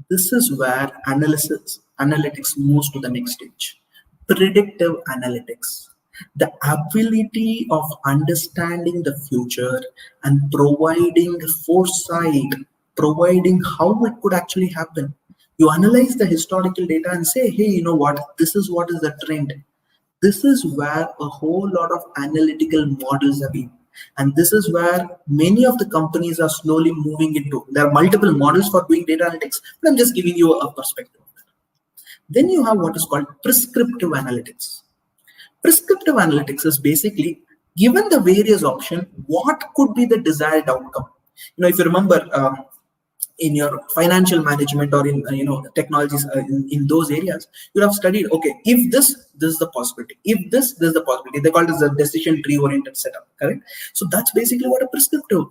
This is where analytics moves to the next stage. Predictive analytics. The ability of understanding the future and providing foresight, providing how it could actually happen. You analyze the historical data and say, hey, you know what? This is what is the trend. This is where a whole lot of analytical models have been. And this is where many of the companies are slowly moving into. There are multiple models for doing data analytics, but I'm just giving you a perspective. Then you have what is called prescriptive analytics. Prescriptive analytics is basically, given the various options, what could be the desired outcome? If you remember in your financial management or in technologies in those areas, you have studied, okay, if this is the possibility. If this is the possibility. They call it as a decision tree oriented setup, correct? So that's basically what a prescriptive,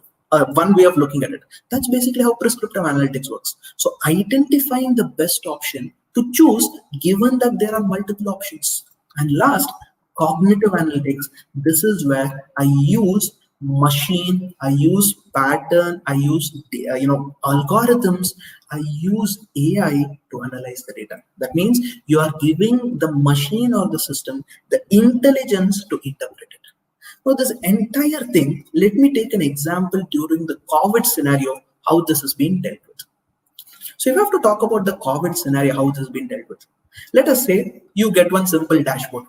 one way of looking at it. That's basically how prescriptive analytics works. So identifying the best option to choose given that there are multiple options. And last, cognitive analytics. This is where I use machine, I use pattern, I use algorithms, I use AI to analyze the data. That means you are giving the machine or the system the intelligence to interpret it. Now this entire thing, let me take an example during the COVID scenario, how this has been dealt with. So if you have to talk about the COVID scenario, how this has been dealt with. Let us say you get one simple dashboard.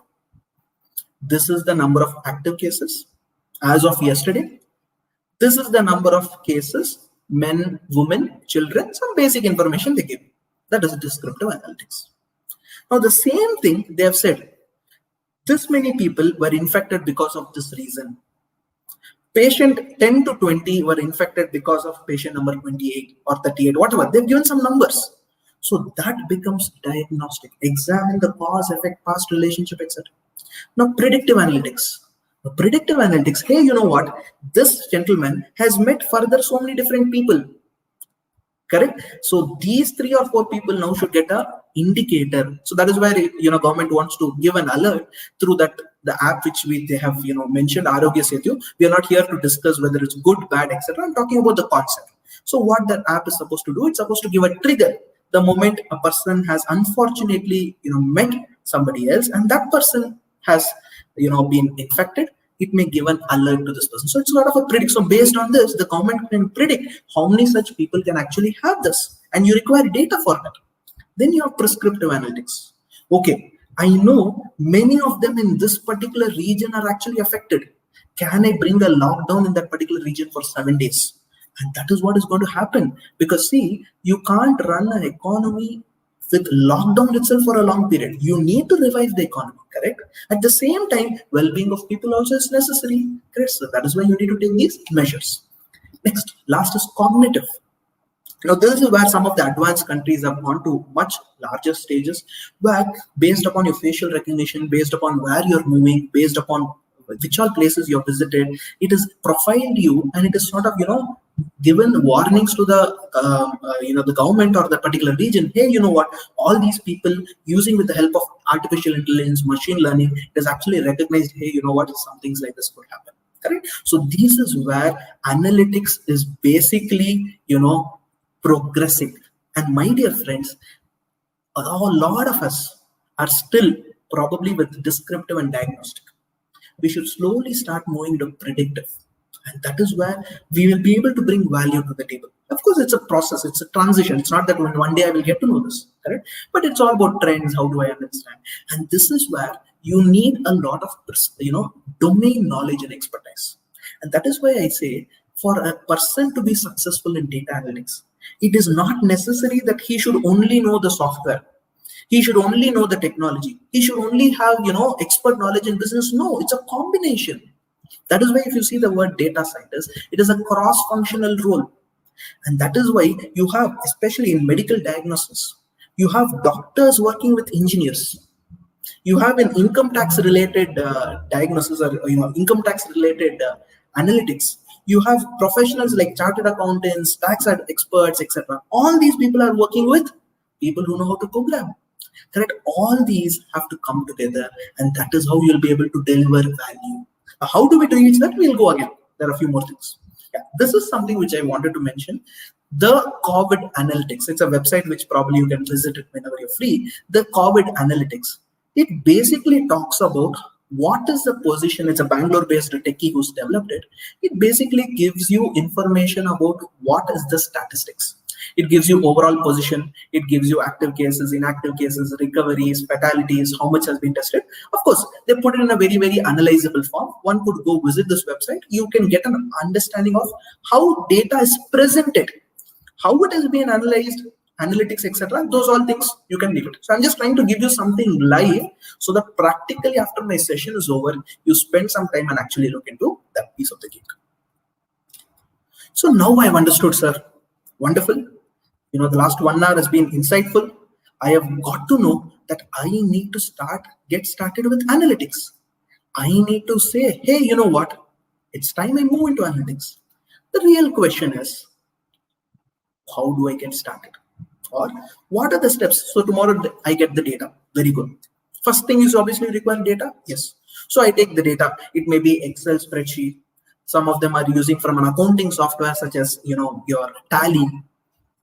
This is the number of active cases as of yesterday. This is the number of cases, men, women, children, some basic information they give. That is descriptive analytics. Now the same thing they have said, this many people were infected because of this reason. Patient 10 to 20 were infected because of patient number 28 or 38, whatever. They've given some numbers. So that becomes diagnostic. Examine the cause, effect, past relationship, etc. Now, predictive analytics. Predictive analytics, hey, you know what? This gentleman has met further so many different people. Correct? So these 3 or 4 people now should get a indicator. So that is where government wants to give an alert through that the app which they have mentioned, Arogya Setu. We are not here to discuss whether it's good, bad, etc. I'm talking about the concept. So what that app is supposed to do, it's supposed to give a trigger the moment a person has unfortunately met somebody else and that person has been infected. It may give an alert to this person. So it's a lot of a predict. So based on this, the government can predict how many such people can actually have this, and you require data for that. Then you have prescriptive analytics. Okay, I know many of them in this particular region are actually affected. Can I bring a lockdown in that particular region for 7 days? And that is what is going to happen. Because see, you can't run an economy with lockdown itself for a long period. You need to revive the economy, correct? At the same time, well-being of people also is necessary, correct? So that is why you need to take these measures. Next, last is cognitive. Now, this is where some of the advanced countries have gone to much larger stages, where based upon your facial recognition, based upon where you're moving, based upon which all places you've visited, it is profiled you, and it is sort of, given warnings to the the government or the particular region. Hey, you know what? All these people using with the help of artificial intelligence, machine learning, it is actually recognized. Hey, you know what? Some things like this could happen. Correct. So this is where analytics is basically, progressing. And my dear friends, a lot of us are still probably with descriptive and diagnostic. We should slowly start moving to predictive. And that is where we will be able to bring value to the table. Of course, it's a process, it's a transition. It's not that one day I will get to know this, correct? But it's all about trends. How do I understand? And this is where you need a lot of, domain knowledge and expertise. And that is why I say, for a person to be successful in data analytics, it is not necessary that he should only know the software. He should only know the technology. He should only have, expert knowledge in business. No, it's a combination. That is why if you see the word data scientist, it is a cross-functional role. And that is why you have, especially in medical diagnosis, you have doctors working with engineers. You have an income tax related diagnosis, or income tax related analytics. You have professionals like chartered accountants, tax experts, etc. All these people are working with people who know how to program. Correct? All these have to come together, and that is how you'll be able to deliver value. How do we reach that? We'll go again. There are a few more things. Yeah, this is something which I wanted to mention. The COVID Analytics. It's a website which probably you can visit it whenever you're free. The COVID Analytics. It basically talks about what is the position. It's a Bangalore-based techie who's developed it. It basically gives you information about what is the statistics. It gives you overall position. It gives you active cases, inactive cases, recoveries, fatalities, how much has been tested. Of course, they put it in a very, very analyzable form. One could go visit this website. You can get an understanding of how data is presented, how it has been analyzed, analytics, etc. Those all things you can leave it. So I'm just trying to give you something live so that practically after my session is over, you spend some time and actually look into that piece of the cake. So now I've understood, sir. Wonderful. The last 1 hour has been insightful. I have got to know that I need to get started with analytics. I need to say, hey, you know what? It's time I move into analytics. The real question is, how do I get started? Or what are the steps? So tomorrow I get the data. Very good. First thing is obviously require data. Yes. So I take the data. It may be Excel spreadsheet. Some of them are using from an accounting software such as, your Tally.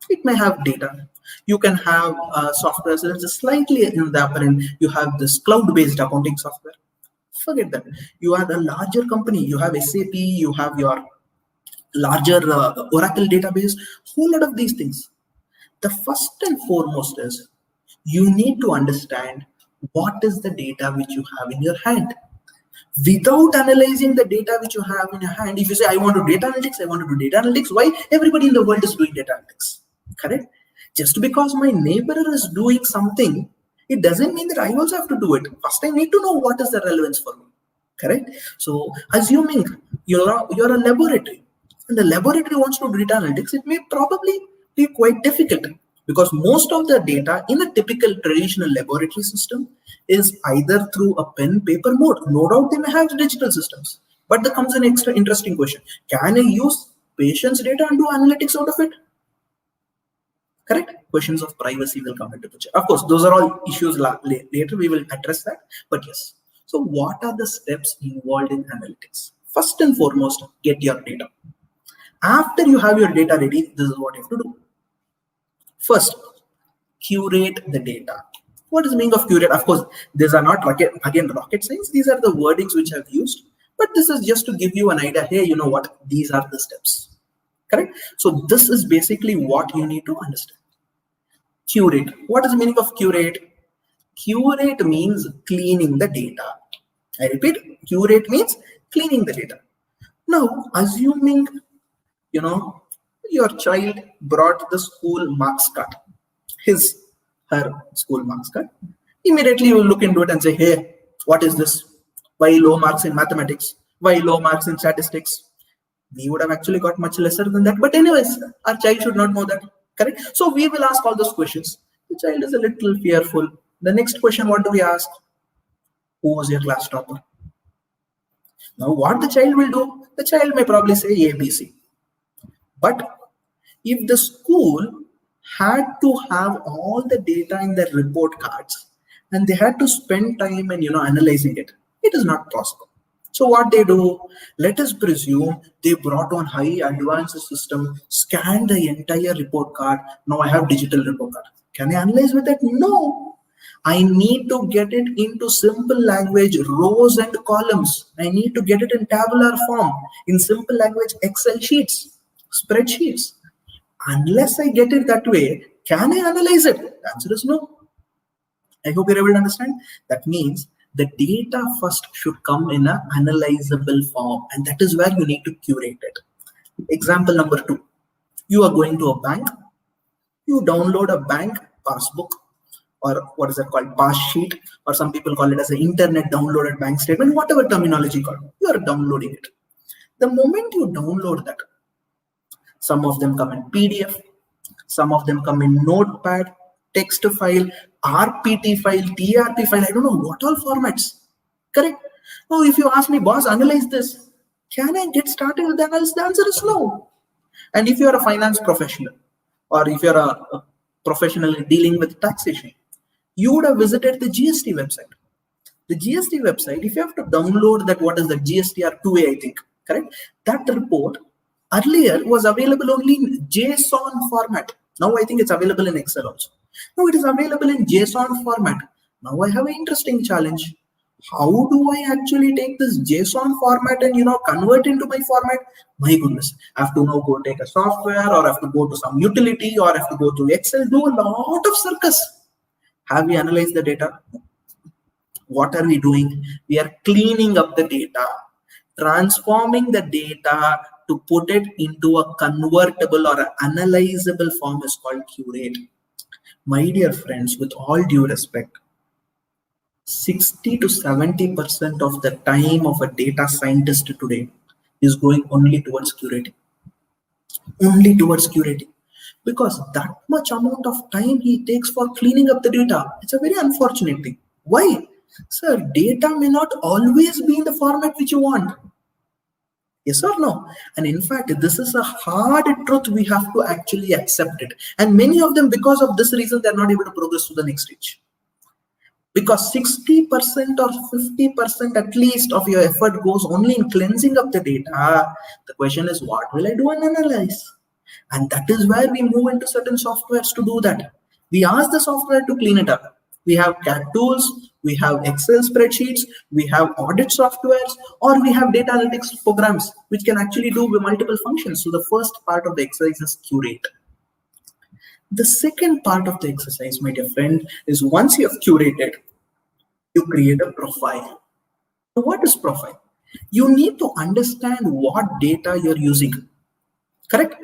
It may have data. You can have software that is slightly in the upper end. You have this cloud-based accounting software. Forget that. You are a larger company. You have SAP. You have your larger Oracle database. Whole lot of these things. The first and foremost is you need to understand what is the data which you have in your hand. Without analyzing the data which you have in your hand, if you say, I want to do data analytics, I want to do data analytics, why? Everybody in the world is doing data analytics. Correct? Just because my neighbor is doing something, it doesn't mean that I also have to do it. First, I need to know what is the relevance for me. Correct? So, assuming you're a laboratory, and the laboratory wants to do data analytics, it may probably be quite difficult because most of the data in a typical traditional laboratory system is either through a pen paper mode. No doubt they may have digital systems, but there comes an extra interesting question. Can I use patient's data and do analytics out of it? Correct? Questions of privacy will come into picture. Of course, those are all issues later. We will address that. But yes. So what are the steps involved in analytics? First and foremost, get your data. After you have your data ready, this is what you have to do. First, curate the data. What is the meaning of curate? Of course, these are not rocket science. These are the wordings which I've used. But this is just to give you an idea. Hey, you know what? These are the steps. Correct? So this is basically what you need to understand. Curate. What is the meaning of curate? Curate means cleaning the data. I repeat, curate means cleaning the data. Now, assuming, your child brought the school marks card, her school marks card, immediately you will look into it and say, hey, what is this? Why low marks in mathematics? Why low marks in statistics? We would have actually got much lesser than that. But anyways, our child should not know that. Correct? So we will ask all those questions. The child is a little fearful. The next question, what do we ask? Who was your class topper? Now what the child will do? The child may probably say ABC. But if the school had to have all the data in their report cards and they had to spend time in analyzing it, it is not possible. So what they do, let us presume they brought on high advanced system, scanned the entire report card. Now I have digital report card. Can I analyze with that? No. I need to get it into simple language, rows and columns. I need to get it in tabular form, in simple language, Excel sheets, spreadsheets. Unless I get it that way, can I analyze it? The answer is no. I hope you're able to understand. That means the data first should come in an analyzable form, and that is where you need to curate it. Example number 2. You are going to a bank. You download a bank passbook, or what is that called, pass sheet, or some people call it as an internet downloaded bank statement, whatever terminology called. You are downloading it. The moment you download that, some of them come in PDF, some of them come in Notepad, text file, RPT file, TRP file, I don't know what all formats. Correct? Now, if you ask me, boss, analyze this, can I get started with the analysis? The answer is no. And if you are a finance professional, or if you're a professional dealing with taxation, you would have visited the GST website. The GST website, if you have to download that, what is the GSTR 2A, I think, correct? That report earlier was available only in JSON format. Now I think it's available in Excel also. Now it is available in JSON format. Now I have an interesting challenge. How do I actually take this JSON format and convert into my format? My goodness, I have to now go take a software, or I have to go to some utility, or I have to go to Excel, do a lot of circus. Have we analyzed the data? What are we doing? We are cleaning up the data, transforming the data to put it into a convertible or an analyzable form is called curate. My dear friends, with all due respect, 60 to 70% of the time of a data scientist today is going only towards curating. Only towards curating. Because that much amount of time he takes for cleaning up the data, it's a very unfortunate thing. Why? Sir, data may not always be in the format which you want. Yes or no? And in fact, this is a hard truth. We have to actually accept it. And many of them, because of this reason, they're not able to progress to the next stage. Because 60% or 50% at least of your effort goes only in cleansing up the data. The question is, what will I do and analyze? And that is where we move into certain softwares to do that. We ask the software to clean it up. We have CAD tools, we have Excel spreadsheets, we have audit softwares, or we have data analytics programs which can actually do multiple functions. So the first part of the exercise is curate. The second part of the exercise, my dear friend, is once you have curated, you create a profile. So what is profile? You need to understand what data you're using. Correct?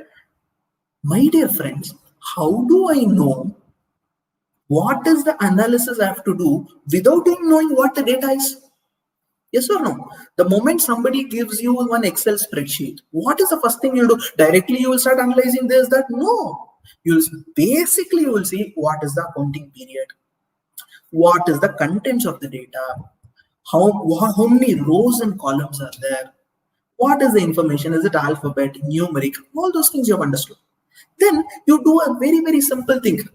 My dear friends, how do I know what is the analysis I have to do without even knowing what the data is? Yes or no? The moment somebody gives you one Excel spreadsheet, what is the first thing you'll do? Directly you will start analyzing this, that? No. You will see what is the accounting period, what is the contents of the data, how many rows and columns are there, what is the information, is it alphabet, numeric, all those things you have understood. Then you do a very, very simple thing.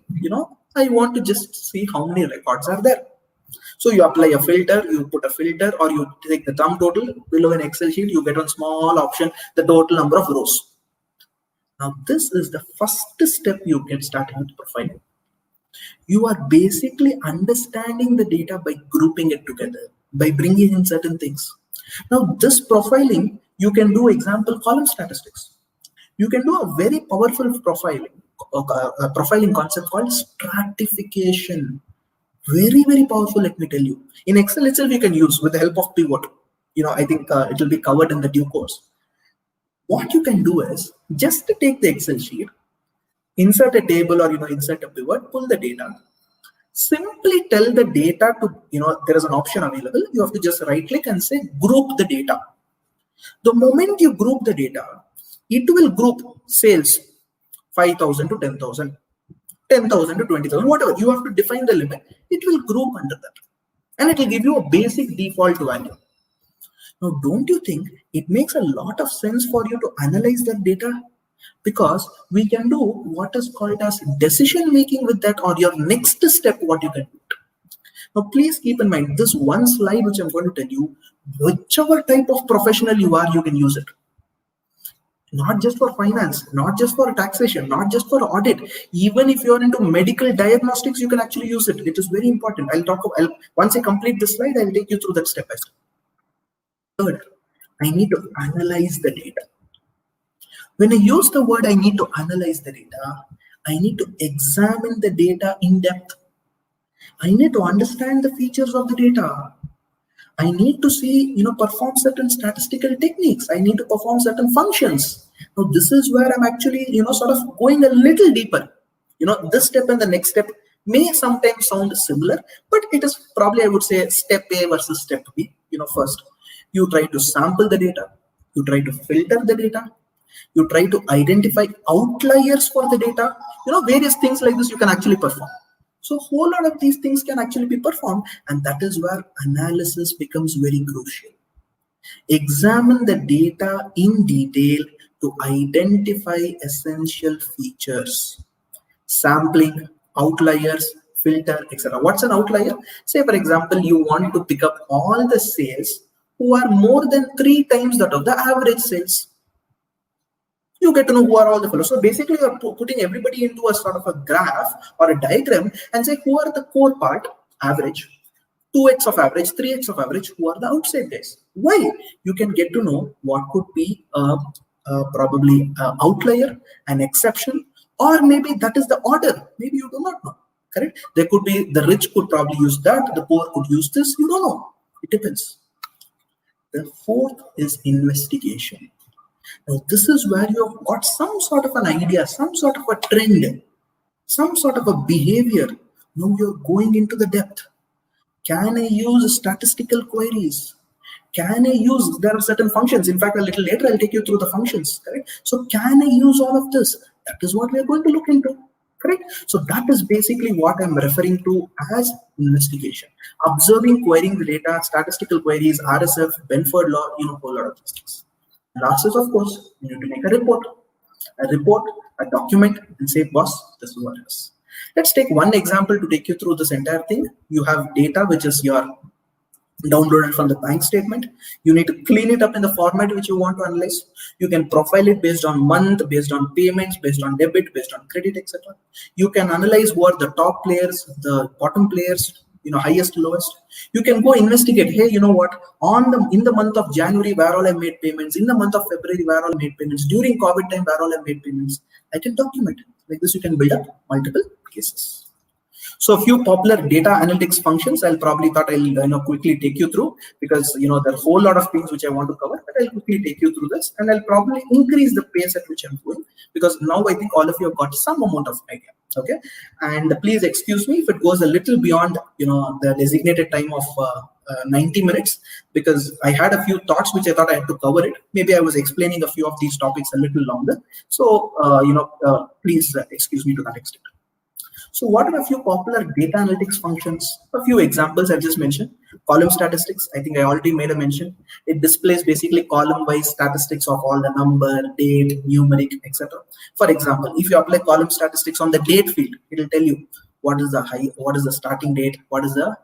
I want to just see how many records are there. So you apply a filter, you put a filter, or you take the sum total below an Excel sheet, you get one small option, the total number of rows. Now this is the first step you get started with profiling. You are basically understanding the data by grouping it together, by bringing in certain things. Now this profiling, you can do example column statistics. You can do a very powerful profiling concept called stratification. Very, very powerful, let me tell you. In Excel itself, you can use with the help of pivot. I think it will be covered in the due course. What you can do is just to take the Excel sheet, insert a table or insert a pivot, pull the data. Simply tell the data to, there is an option available. You have to just right click and say group the data. The moment you group the data, it will group sales, 5,000 to 10,000, 10,000 to 20,000, whatever. You have to define the limit. It will group under that. And it will give you a basic default value. Now, don't you think it makes a lot of sense for you to analyze that data? Because we can do what is called as decision making with that, or your next step, what you can do. Now, please keep in mind this one slide which I'm going to tell you, whichever type of professional you are, you can use it. Not just for finance, not just for taxation, not just for audit. Even if you're into medical diagnostics, you can actually use it. It is very important. Once I complete this slide, I'll take you through that step by step. Third, I need to analyze the data. When I use the word I need to analyze the data, I need to examine the data in depth. I need to understand the features of the data. I need to see, perform certain statistical techniques. I need to perform certain functions. Now, this is where I'm actually, sort of going a little deeper. This step and the next step may sometimes sound similar, but it is probably, I would say, step A versus step B. First, you try to sample the data. You try to filter the data. You try to identify outliers for the data. Various things like this you can actually perform. So a whole lot of these things can actually be performed, and that is where analysis becomes very crucial. Examine the data in detail to identify essential features. Sampling, outliers, filter, etc. What's an outlier? Say, for example, you want to pick up all the sales who are more than 3 times that of the average sales. You get to know who are all the fellows. So basically, you're putting everybody into a sort of a graph or a diagram and say who are the core part, average, 2x of average, 3x of average, who are the outside guys. Why? You can get to know what could be probably an outlier, an exception, or maybe that is the order. Maybe you do not know. Correct? There could be the rich could probably use that, the poor could use this. You don't know. It depends. The fourth is investigation. Now, this is where you've got some sort of an idea, some sort of a trend, some sort of a behavior. Now you're going into the depth. Can I use statistical queries? Can I use, there are certain functions. In fact, a little later, I'll take you through the functions. Correct? So can I use all of this? That is what we are going to look into. Correct? So that is basically what I'm referring to as investigation. Observing, querying the data, statistical queries, RSF, Benford law, a whole lot of these things. Last is, of course, you need to make a report, a document, and say, boss, this is what it is. Let's take one example to take you through this entire thing. You have data which is your downloaded from the bank statement. You need to clean it up in the format which you want to analyze. You can profile it based on month, based on payments, based on debit, based on credit, etc. You can analyze who are the top players, the bottom players, highest, lowest. You can go investigate, hey, you know what, in the month of January, where all I made payments, in the month of February, where all I made payments, during COVID time, where all I made payments. I can document it. Like this, you can build up multiple cases. So a few popular data analytics functions, I'll quickly take you through, because there are a whole lot of things which I want to cover, but I'll quickly take you through this, and I'll probably increase the pace at which I'm going, because now I think all of you have got some amount of idea. Okay, and please excuse me if it goes a little beyond the designated time of 90 minutes, because I had a few thoughts which I thought I had to cover it. Maybe I was explaining a few of these topics a little longer, so please excuse me to that extent. So what are a few popular data analytics functions? A few examples I just mentioned. Column statistics, I think I already made a mention. It displays basically column-wise statistics of all the number, date, numeric, etc. For example, if you apply column statistics on the date field, it will tell you what is the starting date, what is the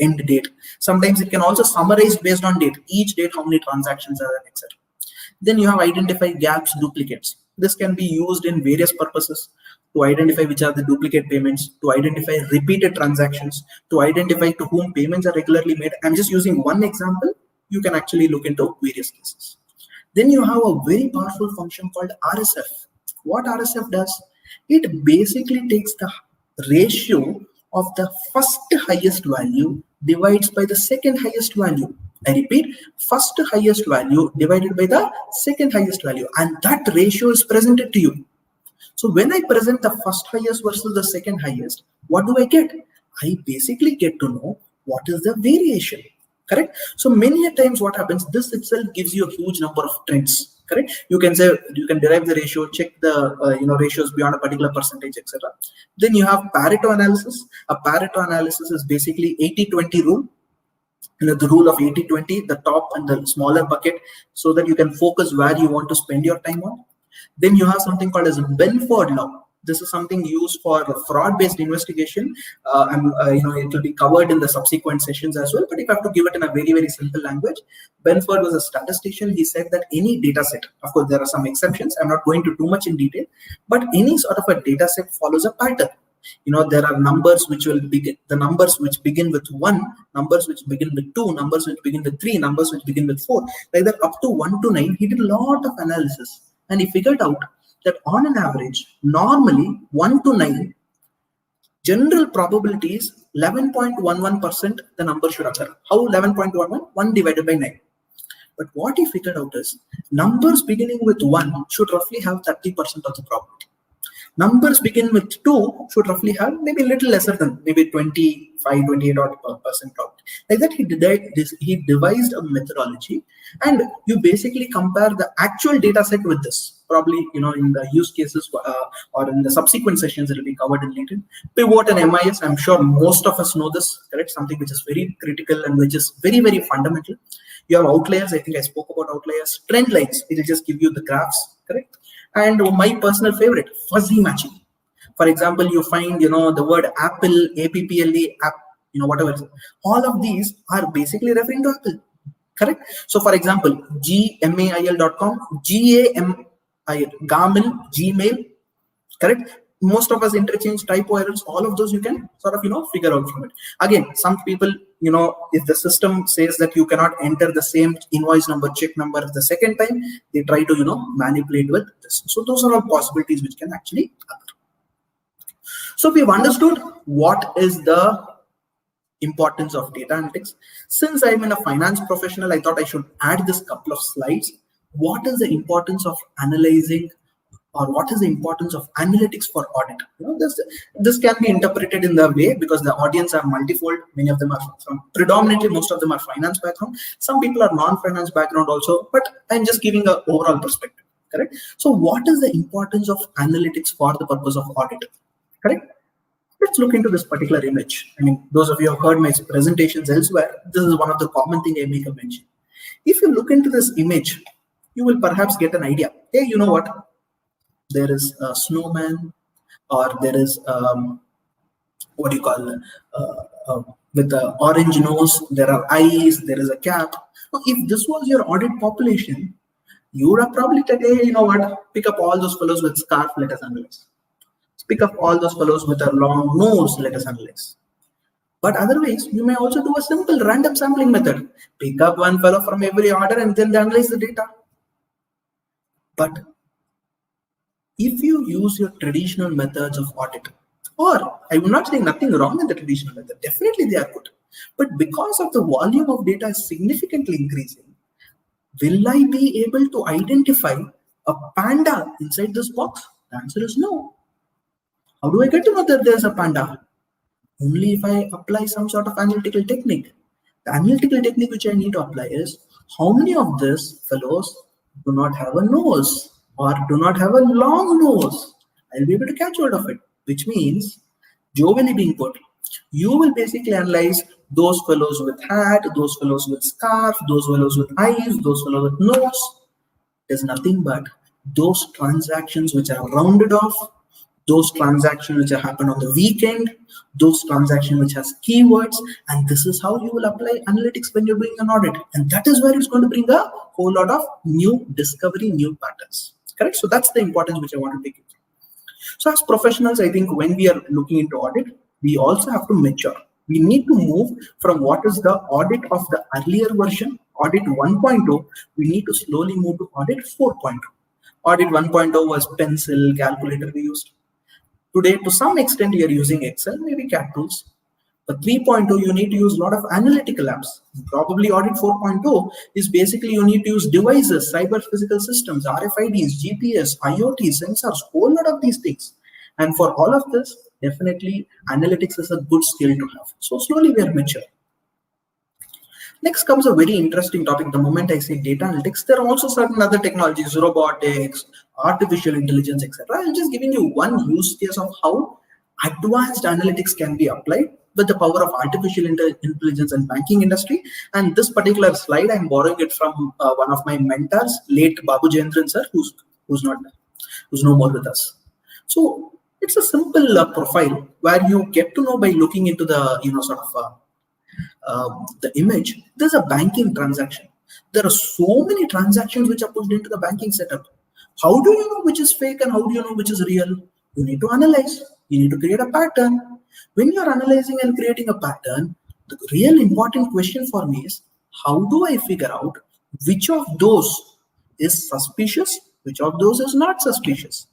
end date. Sometimes it can also summarize based on date, each date, how many transactions are there, etc. Then you have identify gaps, duplicates. This can be used in various purposes, to identify which are the duplicate payments, to identify repeated transactions, to identify to whom payments are regularly made. I'm just using one example. You can actually look into various cases. Then you have a very powerful function called RSF. What RSF does? It basically takes the ratio of the first highest value divides by the second highest value. I repeat, first highest value divided by the second highest value, and that ratio is presented to you. So when I present the first highest versus the second highest, what do I get? I basically get to know what is the variation. Correct? So many a times what happens, this itself gives you a huge number of trends. correct? You can say, you can derive the ratio, check the ratios beyond a particular percentage, etc. Then you have Pareto analysis. A Pareto analysis is basically 80-20 rule. The rule of 80-20, the top and the smaller bucket, so that you can focus where you want to spend your time on. Then you have something called as Benford law. This is something used for fraud-based investigation, and it will be covered in the subsequent sessions as well. But if I have to give it in a very, very simple language, Benford was a statistician. He said that any data set, of course there are some exceptions, I'm not going to too much in detail, but any sort of a data set follows a pattern. There are numbers which will begin, the numbers which begin with 1, numbers which begin with 2, numbers which begin with 3, numbers which begin with 4, like that up to 1 to 9. He did a lot of analysis, and he figured out that on an average, normally 1 to 9, general probability is 11.11% the number should occur. How 11.11? 1 divided by 9. But what he figured out is numbers beginning with 1 should roughly have 30% of the probability. Numbers begin with 2 should roughly have maybe a little lesser than maybe 25, 28% probability. Like that, he devised a methodology, and you basically compare the actual data set with this. Probably, in the use cases or in the subsequent sessions, it will be covered in later. Pivot and MIS, I'm sure most of us know this, correct? Something which is very critical and which is very, very fundamental. You have outliers. I think I spoke about outliers. Trend lines, it will just give you the graphs, correct? And my personal favorite, fuzzy matching. For example, you find, the word Apple, APPLE, app, whatever. All of these are basically referring to Apple, correct? So, for example, gmail.com, GAMIL, Garmin, Gmail, correct? Most of us interchange typo errors. All of those you can sort of, figure out from it. Again, some people, if the system says that you cannot enter the same invoice number, check number the second time, they try to, manipulate with this. So those are all possibilities which can actually happen. So we've understood what is the importance of data analytics. Since I'm in a finance professional, I thought I should add this couple of slides. What is the importance of analyzing, or what is the importance of analytics for audit? This can be interpreted in the way, because the audience are multifold. Many of them are from, predominantly most of them are finance background. Some people are non-finance background also, but I'm just giving an overall perspective, correct? So what is the importance of analytics for the purpose of audit, correct? Let's look into this particular image. I mean, those of you who have heard my presentations elsewhere, this is one of the common things I make a mention. If you look into this image, you will perhaps get an idea. Hey, you know what? There is a snowman, or there is what do you call with the orange nose, there are eyes, there is a cap. Now, if this was your audit population, you would have probably said, hey, you know what, pick up all those fellows with scarf, let us analyze. Pick up all those fellows with a long nose, let us analyze. But otherwise, you may also do a simple random sampling method. Pick up one fellow from every order and then analyze the data. But if you use your traditional methods of audit, or I will not say nothing wrong in the traditional method, definitely they are good. But because of the volume of data is significantly increasing, will I be able to identify a panda inside this box? The answer is no. How do I get to know that there's a panda? Only if I apply some sort of analytical technique. The analytical technique which I need to apply is, how many of these fellows do not have a nose, or do not have a long nose? I'll be able to catch hold of it, which means, jovially being put, you will basically analyze those fellows with hat, those fellows with scarf, those fellows with eyes, those fellows with nose. There's nothing but those transactions which are rounded off, those transactions which have happened on the weekend, those transactions which has keywords, and this is how you will apply analytics when you're doing an audit. And that is where it's going to bring a whole lot of new discovery, new patterns. Correct? So that's the importance which I want to take it. So as professionals, I think when we are looking into audit, we also have to mature. We need to move from what is the audit of the earlier version, audit 1.0, we need to slowly move to audit 4.0. Audit 1.0 was pencil, calculator we used. Today, to some extent, you're using Excel, maybe CAD tools. But 3.0, you need to use a lot of analytical apps. Probably audit 4.0 is basically you need to use devices, cyber physical systems, RFIDs, GPS, IoT, sensors, whole lot of these things. And for all of this, definitely analytics is a good skill to have. So slowly we are mature. Next comes a very interesting topic. The moment I say data analytics, there are also certain other technologies, robotics, artificial intelligence, etc. I'm just giving you one use case of how advanced analytics can be applied with the power of artificial intelligence and banking industry. And this particular slide, I'm borrowing it from one of my mentors, late Babu Jayendran sir, who's no more with us. So it's a simple profile where you get to know by looking into the the image. There's a banking transaction. There are so many transactions which are pushed into the banking setup. How do you know which is fake and how do you know which is real? You need to analyze. You need to create a pattern. When you're analyzing and creating a pattern, the real important question for me is, how do I figure out which of those is suspicious, which of those is not suspicious?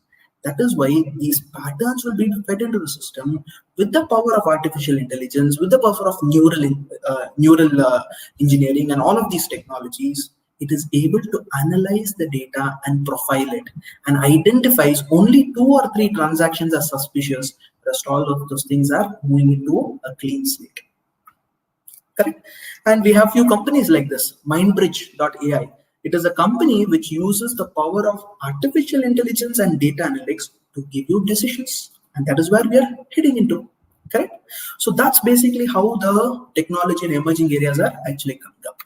That is why these patterns will be fed into the system with the power of artificial intelligence, with the power of neural engineering and all of these technologies. It is able to analyze the data and profile it and identifies only 2 or 3 transactions as suspicious. Rest all of those things are moving into a clean slate. Correct? And we have few companies like this, Mindbridge.ai. It is a company which uses the power of artificial intelligence and data analytics to give you decisions. And that is where we are heading into. Correct? So that's basically how the technology and emerging areas are actually coming up.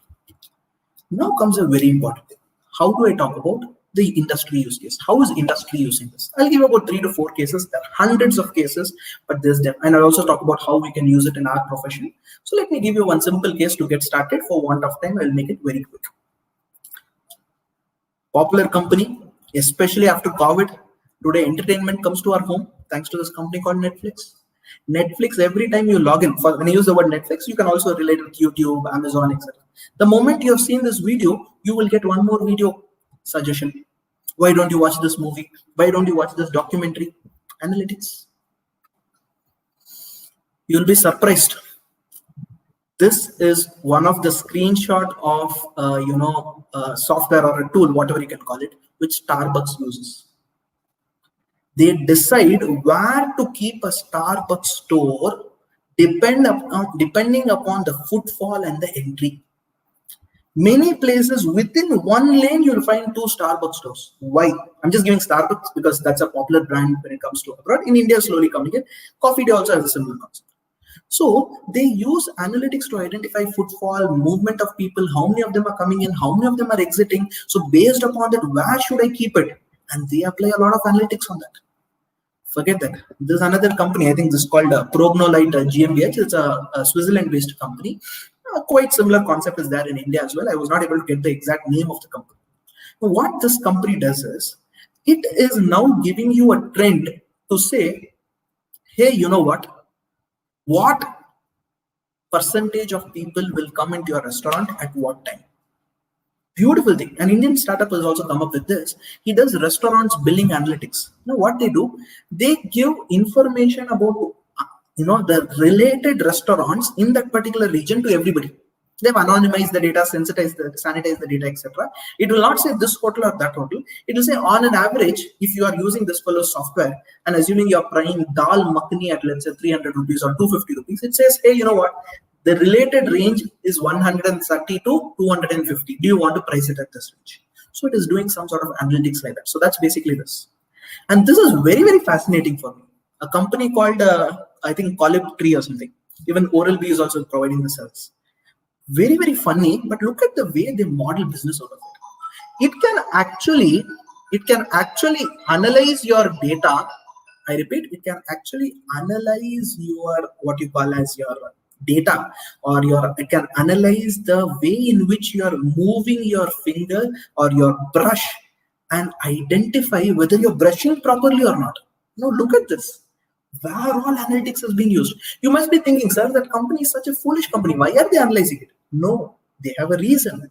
Now comes a very important thing. How do I talk about the industry use case? How is industry using this? I'll give about 3 to 4 cases. There are hundreds of cases, but there's them. And I'll also talk about how we can use it in our profession. So let me give you one simple case to get started. For want of time, I'll make it very quick. Popular company, especially after COVID. Today, entertainment comes to our home thanks to this company called Netflix. Netflix, every time you log in, when you use the word Netflix, you can also relate it with YouTube, Amazon, etc. The moment you have seen this video, you will get one more video suggestion. Why don't you watch this movie? Why don't you watch this documentary? Analytics. You'll be surprised. This is one of the screenshot of software or a tool, whatever you can call it, which Starbucks uses. They decide where to keep a Starbucks store depending upon the footfall and the entry. Many places within one lane, you'll find 2 Starbucks stores. Why? I'm just giving Starbucks because that's a popular brand when it comes to abroad. In India, slowly coming in. Coffee Day also has a similar concept. So they use analytics to identify footfall, movement of people, how many of them are coming in, how many of them are exiting. So based upon that, where should I keep it? And they apply a lot of analytics on that. Forget that. There's another company, I think this is called Prognolite GmbH. It's a Switzerland-based company. Quite similar concept is there in India as well. I was not able to get the exact name of the company. What this company does is, it is now giving you a trend to say, hey, you know what percentage of people will come into your restaurant at what time? Beautiful thing. An Indian startup has also come up with this. He does restaurants billing analytics. Now what they do, they give information about the related restaurants in that particular region to everybody. They've anonymized the data, sanitize the data, etc. It will not say this hotel or that hotel. It will say on an average, if you are using this fellow's software and assuming you're trying dal makhani at let's say 300 rupees or 250 rupees, it says, hey, you know what? The related range is 130 to 250. Do you want to price it at this range? So it is doing some sort of analytics like that. So that's basically this. And this is very, very fascinating for me. A company called, I think, Colib Tree or something. Even Oral-B is also providing the service. Very, very funny, but look at the way they model business out of it. It can actually analyze your data. I repeat, it can actually analyze your, what you call as your data, or it can analyze the way in which you are moving your finger or your brush and identify whether you're brushing properly or not. Now look at this. Where all analytics has been used. You must be thinking, sir, that company is such a foolish company. Why are they analyzing it? No, they have a reason.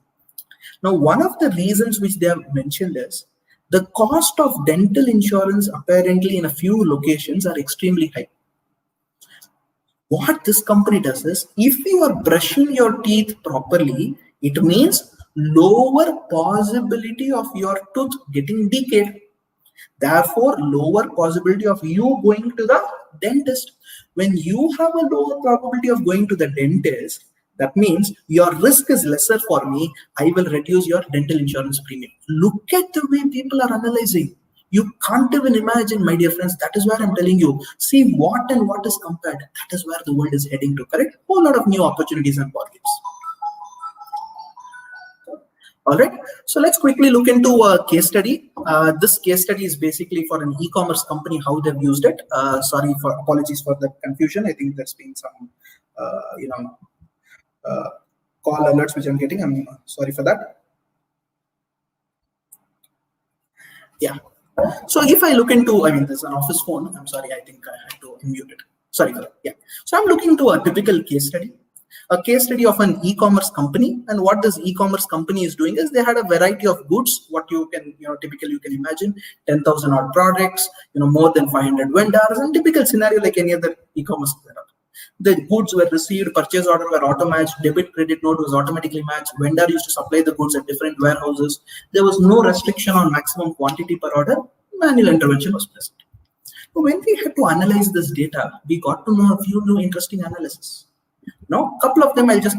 Now, one of the reasons which they have mentioned is the cost of dental insurance apparently in a few locations are extremely high. What this company does is, if you are brushing your teeth properly, it means lower possibility of your tooth getting decayed. Therefore, lower possibility of you going to the dentist. When you have a lower probability of going to the dentist, That means your risk is lesser for me. I will reduce your dental insurance premium. Look at the way people are analyzing. You can't even imagine, my dear friends. That is where I'm telling you. See what and what is compared. That is where the world is heading to, correct? Whole lot of new opportunities and markets. All right, so let's quickly look into a case study. This case study is basically for an e-commerce company, how they've used it. Apologies for the confusion. I think there's been some, call alerts which I'm getting. I'm sorry for that. Yeah. So if I look into, there's an office phone. I'm sorry, I think I had to unmute it. Sorry for that. Yeah. So I'm looking to a typical case study. A case study of an e-commerce company, and what this e-commerce company is doing is they had a variety of goods. What you can, typically you can imagine 10,000 odd products, more than 500 vendors, and typical scenario like any other e-commerce setup. The goods were received, purchase order were auto-matched, debit credit note was automatically matched, vendor used to supply the goods at different warehouses. There was no restriction on maximum quantity per order. Manual intervention was present. So when we had to analyze this data, we got to know a few new interesting analysis. Now, a couple of them I'll just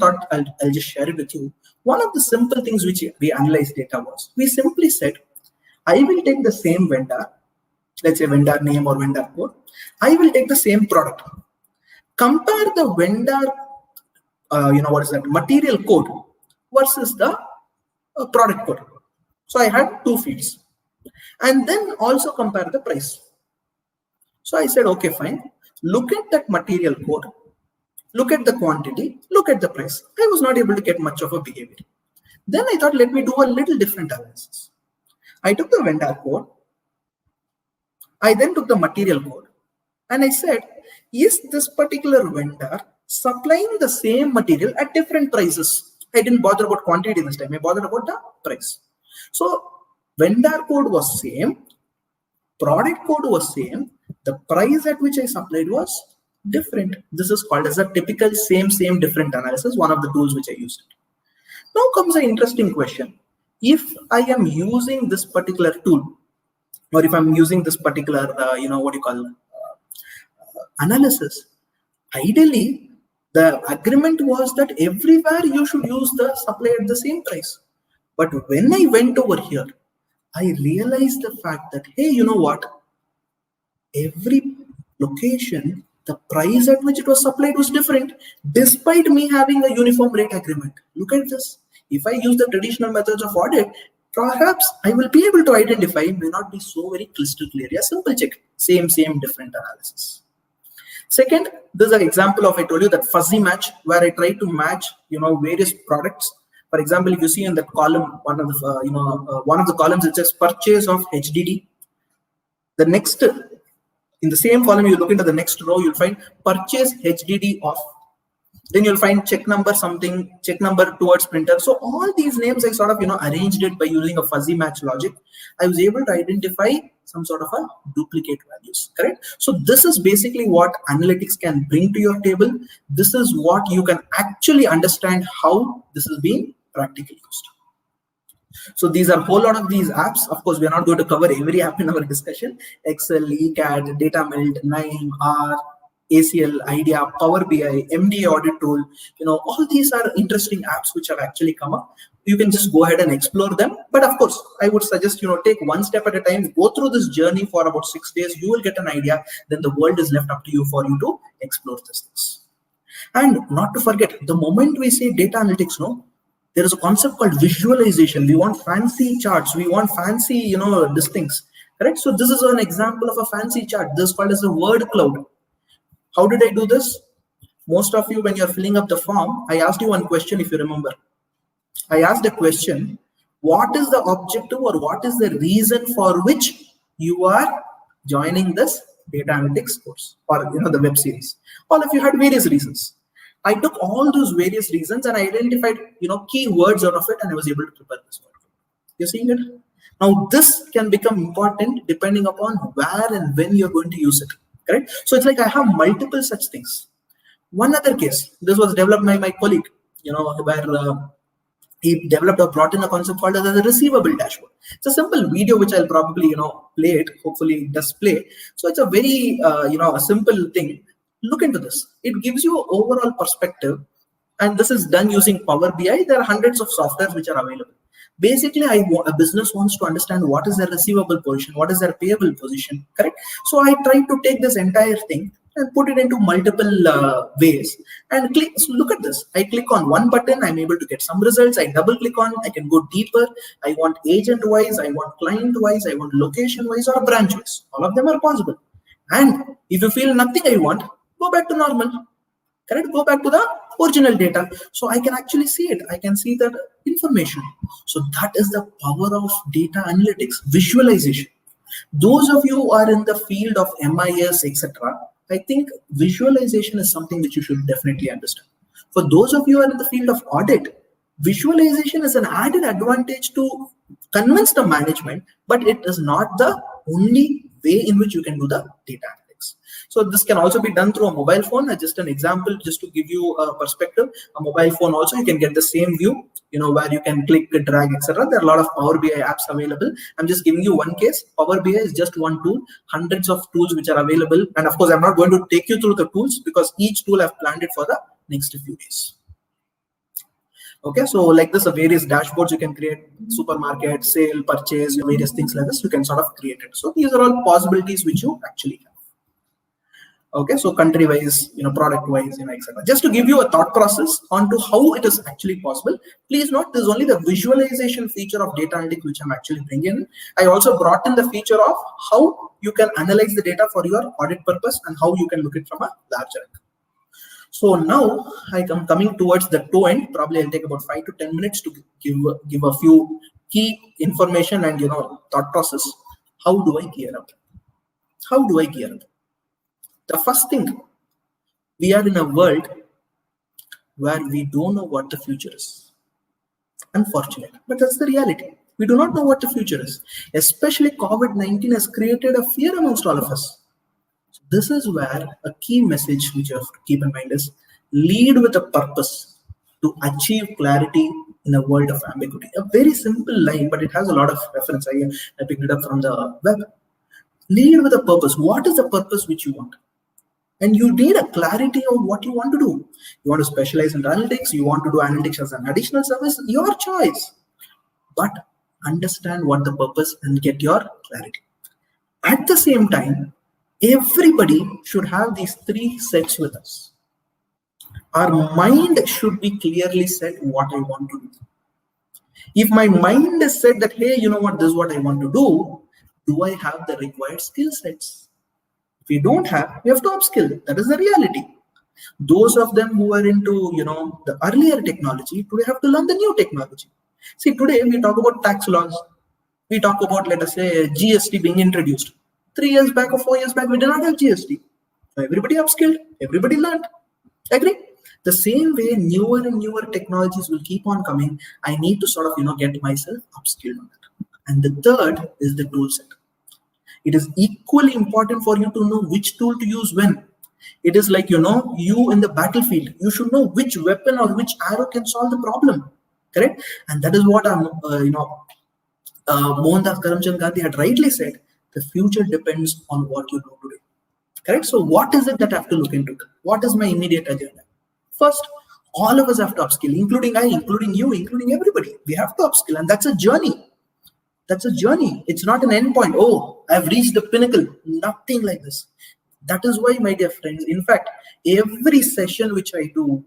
share it with you. One of the simple things which we analyzed data was, we simply said, I will take the same vendor, let's say vendor name or vendor code. I will take the same product. Compare the vendor, material code versus the product code. So I had two fields. And then also compare the price. So I said, okay, fine. Look at that material code. Look at the quantity, look at the price. I was not able to get much of a behavior. Then I thought, let me do a little different analysis. I took the vendor code. I then took the material code. And I said, is this particular vendor supplying the same material at different prices? I didn't bother about quantity this time. I bothered about the price. So vendor code was same. Product code was same. The price at which I supplied was different. This is called as a typical same different analysis, one of the tools which I used. Now comes an interesting question. If I am using this particular tool, or if I'm using this particular analysis, ideally the agreement was that everywhere you should use the supply at the same price. But when I went over here, I realized the fact that, hey, you know what? Every location, the price at which it was supplied was different, despite me having a uniform rate agreement. Look at this. If I use the traditional methods of audit, perhaps I will be able to identify, may not be so very crystal clear. A simple check, same different analysis. Second, this is an example of, I told you, that fuzzy match, where I try to match, various products. For example, if you see in that column, one of the columns, it says purchase of HDD. The next, in the same column, you look into the next row, you'll find purchase HDD of. Then you'll find check number something, check number towards printer. So all these names, I sort of, arranged it by using a fuzzy match logic. I was able to identify some sort of a duplicate values, correct? So this is basically what analytics can bring to your table. This is what you can actually understand how this is being practically used. So these are a whole lot of these apps. Of course, we are not going to cover every app in our discussion. Excel, ECAD, DataMelt, NIME, R, ACL, IDEA, Power BI, MDA audit tool. All these are interesting apps which have actually come up. You can just go ahead and explore them. But of course, I would suggest, take one step at a time, go through this journey for about 6 days. You will get an idea. Then the world is left up to you for you to explore these things. And not to forget, the moment we say data analytics, there is a concept called visualization. We want fancy charts. We want fancy, these things, correct? So this is an example of a fancy chart. This is called as a word cloud. How did I do this? Most of you, when you're filling up the form, I asked you one question, if you remember. I asked the question, what is the objective or what is the reason for which you are joining this data analytics course or, the web series? All of you had various reasons. I took all those various reasons and I identified, key words out of it, and I was able to prepare this word. You're seeing it? Now, this can become important depending upon where and when you're going to use it, correct? So it's like I have multiple such things. One other case, this was developed by my colleague, where he developed or brought in a concept called as a receivable dashboard. It's a simple video which I'll probably, play it. Hopefully it does play. So it's a very, a simple thing. Look into this. It gives you an overall perspective. And this is done using Power BI. There are hundreds of softwares which are available. Basically, a business wants to understand what is their receivable position, what is their payable position, correct? So I try to take this entire thing and put it into multiple ways and click. So look at this. I click on one button, I'm able to get some results. I double click on, I can go deeper. I want agent wise, I want client wise, I want location wise or branch wise. All of them are possible. And if you feel nothing I want, go back to normal. Correct? Go back to the original data. So I can actually see it. I can see that information. So that is the power of data analytics, visualization. Those of you who are in the field of MIS, etc., I think visualization is something which you should definitely understand. For those of you who are in the field of audit, visualization is an added advantage to convince the management, but it is not the only way in which you can do the data analytics. So this can also be done through a mobile phone. Just an example, just to give you a perspective. A mobile phone also, you can get the same view, where you can click, drag, etc. There are a lot of Power BI apps available. I'm just giving you one case. Power BI is just one tool, hundreds of tools which are available. And of course, I'm not going to take you through the tools because each tool I've planned it for the next few days. Okay, so like this, various dashboards you can create, supermarket, sale, purchase, various things like this, you can sort of create it. So these are all possibilities which you actually have. Okay, so country wise, product wise, etc. Just to give you a thought process onto how it is actually possible. Please note, this is only the visualization feature of data analytics which I'm actually bringing in. I also brought in the feature of how you can analyze the data for your audit purpose and how you can look at from a larger angle. So now I am coming towards the toe end. Probably I'll take about 5 to 10 minutes to give a few key information and thought process. How do I gear up? How do I gear up? The first thing, we are in a world where we don't know what the future is. Unfortunately, but that's the reality. We do not know what the future is. Especially COVID-19 has created a fear amongst all of us. So this is where a key message which you have to keep in mind is lead with a purpose to achieve clarity in a world of ambiguity. A very simple line, but it has a lot of reference. I picked it up from the web. Lead with a purpose. What is the purpose which you want? And you need a clarity of what you want to do. You want to specialize in analytics, you want to do analytics as an additional service, your choice. But understand what the purpose and get your clarity. At the same time, everybody should have these 3 sets with us. Our mind should be clearly set what I want to do. If my mind is set that, hey, you know what, this is what I want to do I have the required skill sets? If we don't have, we have to upskill. That is the reality. Those of them who are into, the earlier technology, today have to learn the new technology. See, today we talk about tax laws. We talk about, let us say, GST being introduced. 3 years back or 4 years back, we did not have GST. So everybody upskilled, everybody learned. Agree? The same way, newer and newer technologies will keep on coming. I need to sort of, get myself upskilled on that. And the third is the tool set. It is equally important for you to know which tool to use when. It is like, you in the battlefield, you should know which weapon or which arrow can solve the problem. Correct? And that is what Mohandas Karamchand Gandhi had rightly said. The future depends on what you do today. Correct? So what is it that I have to look into? What is my immediate agenda? First, all of us have to upskill, including I, including you, including everybody. We have to upskill, and that's a journey. That's a journey. It's not an end point. Oh, I've reached the pinnacle. Nothing like this. That is why, my dear friends, in fact, every session which I do,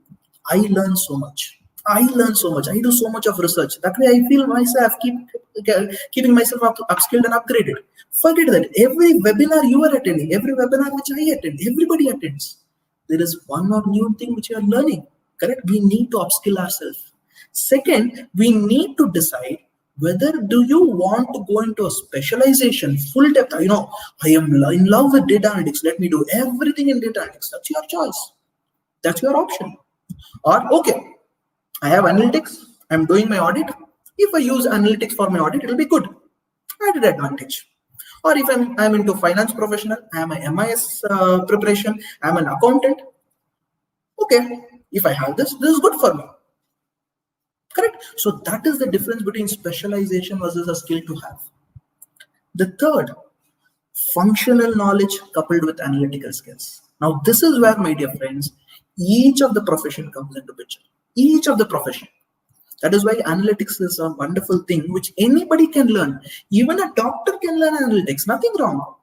I learn so much. I learn so much. I do so much of research. That way I feel myself keeping myself upskilled and upgraded. Forget that. Every webinar you are attending, every webinar which I attend, everybody attends. There is one or new thing which you are learning. Correct? We need to upskill ourselves. Second, we need to decide whether do you want to go into a specialization, full depth. I am in love with data analytics. Let me do everything in data analytics. That's your choice. That's your option. Or, okay, I have analytics. I'm doing my audit. If I use analytics for my audit, it'll be good. Added advantage. Or if I'm into finance professional, I'm a MIS preparation, I'm an accountant. Okay, if I have this is good for me. Correct? So that is the difference between specialization versus a skill to have. The third, functional knowledge coupled with analytical skills. Now, this is where, my dear friends, each of the profession comes into picture. each of the profession. That is why analytics is a wonderful thing which anybody can learn. Even a doctor can learn analytics. Nothing wrong.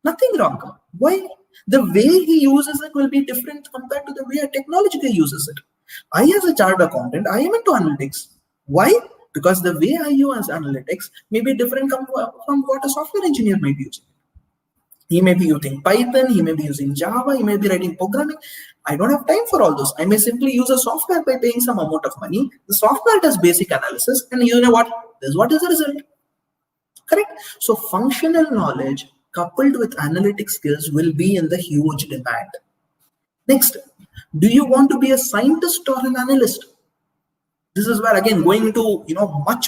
Nothing wrong. Why? The way he uses it will be different compared to the way a technology guy uses it. I, as a chartered accountant, I am into analytics. Why? Because the way I use analytics may be different from what a software engineer might be using. He may be using Python, he may be using Java, he may be writing programming. I don't have time for all those. I may simply use a software by paying some amount of money. The software does basic analysis, and you know what? This is what is the result. Correct? So functional knowledge coupled with analytic skills will be in the huge demand. Next, do you want to be a scientist or an analyst? This is where, again, going into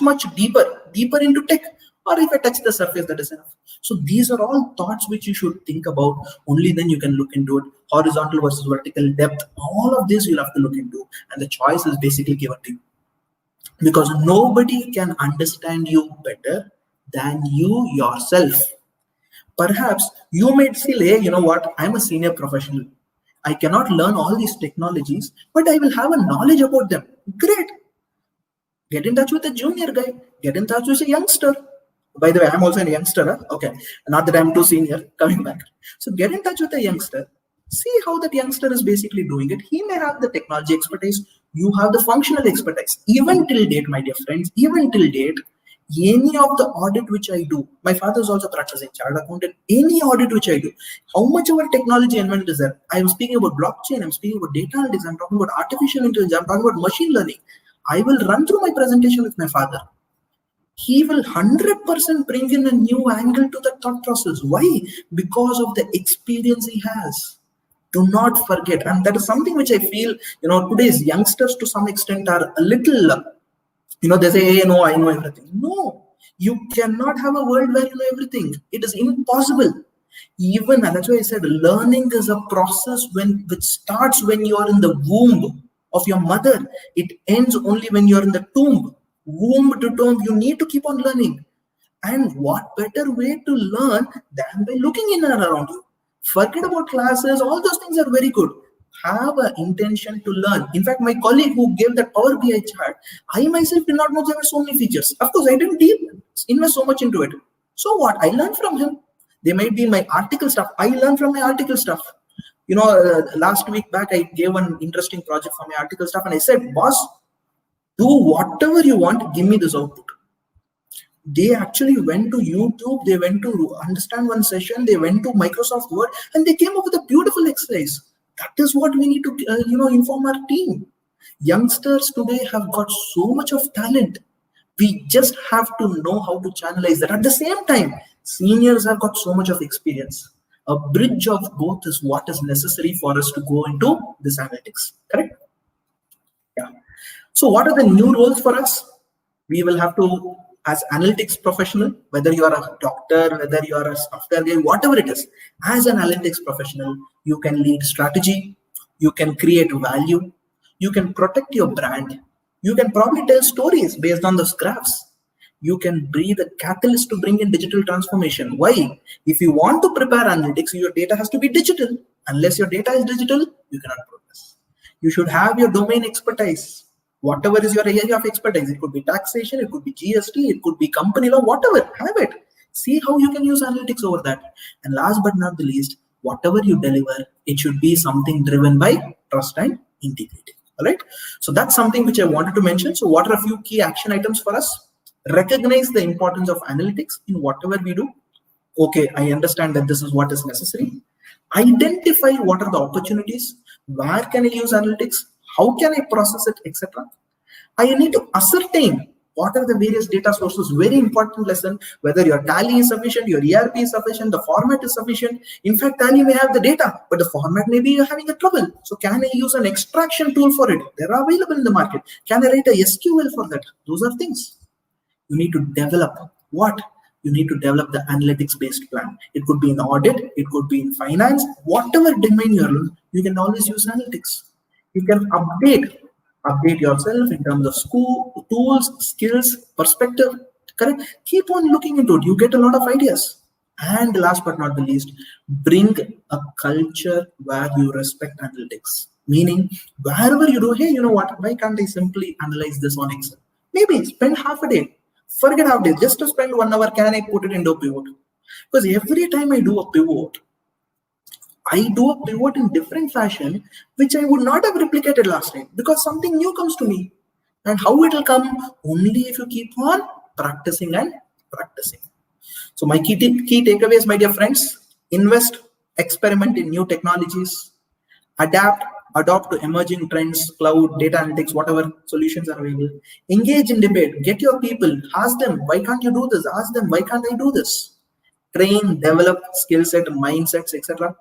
much deeper into tech, or if I touch the surface, that is enough. So these are all thoughts which you should think about. Only then you can look into it. Horizontal versus vertical depth, all of this you'll have to look into, and the choice is basically given to you, because nobody can understand you better than you yourself. Perhaps you might feel, hey, you know what, I'm a senior professional, I cannot learn all these technologies, but I will have a knowledge about them. Great. Get in touch with a junior guy. Get in touch with a youngster. By the way, I'm also a youngster. Huh? Okay. Not that I'm too senior. Coming back. So get in touch with a youngster. See how that youngster is basically doing it. He may have the technology expertise. You have the functional expertise. Even till date, my dear friends, even till date, any of the audit which I do, my father is also practicing chartered accountant, any audit which I do, how much of a technology element is there? I'm speaking about blockchain, I'm speaking about data analytics, I'm talking about artificial intelligence, I'm talking about machine learning. I will run through my presentation with my father. He will 100% bring in a new angle to the thought process. Why? Because of the experience he has. Do not forget. And that is something which I feel, today's youngsters to some extent are a little, they say, hey, no, I know everything. No, you cannot have a world where you know everything. It is impossible. Even, and that's why I said, learning is a process which starts when you are in the womb of your mother. It ends only when you're in the tomb. Womb to tomb, you need to keep on learning. And what better way to learn than by looking in and around you? Forget about classes, all those things are very good. Have an intention to learn. In fact, my colleague who gave that Power BI chart, I myself did not know there were so many features. Of course, I didn't invest so much into it. So what? I learned from him. They might be in my article stuff. I learned from my article stuff. Last week back, I gave an interesting project for my article stuff, and I said, boss, do whatever you want, give me this output. They actually went to YouTube, they went to understand one session, they went to Microsoft Word, and they came up with a beautiful exercise. That is what we need to inform our team. Youngsters today have got so much of talent. We just have to know how to channelize that. At the same time, seniors have got so much of experience. A bridge of both is what is necessary for us to go into this analytics. Correct? Yeah. So what are the new roles for us? We will have to, as analytics professional, whether you are a doctor, whether you are a software guy, whatever it is, as an analytics professional, you can lead strategy, you can create value, you can protect your brand, you can probably tell stories based on those graphs. You can be the catalyst to bring in digital transformation. Why? If you want to prepare analytics, your data has to be digital. Unless your data is digital, you cannot progress. You should have your domain expertise. Whatever is your area of expertise, it could be taxation, it could be GST, it could be company law, whatever, have it. See how you can use analytics over that. And last but not the least, whatever you deliver, it should be something driven by trust and integrity. All right. So that's something which I wanted to mention. So what are a few key action items for us? Recognize the importance of analytics in whatever we do. Okay, I understand that this is what is necessary. Identify what are the opportunities. Where can I use analytics? How can I process it, etc. I need to ascertain what are the various data sources. Very important lesson, whether your Tally is sufficient, your ERP is sufficient, the format is sufficient. In fact, Tally may have the data, but the format may be having a trouble. So can I use an extraction tool for it? They are available in the market. Can I write a SQL for that? Those are things. You need to develop what? You need to develop the analytics-based plan. It could be in audit, it could be in finance, whatever domain you're in, you can always use analytics. You can update yourself in terms of school, tools, skills, perspective, correct? Keep on looking into it. You get a lot of ideas. And last but not the least, bring a culture where you respect analytics. Meaning, wherever you do, hey, you know what? Why can't I simply analyze this on Excel? Maybe spend half a day. Forget half a day. Just to spend 1 hour, can I put it into a pivot? Because every time I do a pivot, I do a pivot in different fashion, which I would not have replicated last time because something new comes to me. And how it will come? Only if you keep on practicing and practicing. So my key takeaways, my dear friends, invest, experiment in new technologies, adapt, adopt to emerging trends, cloud, data analytics, whatever solutions are available. Engage in debate, get your people, ask them, why can't you do this? Ask them, why can't I do this? Train, develop skill set, mindsets, etc.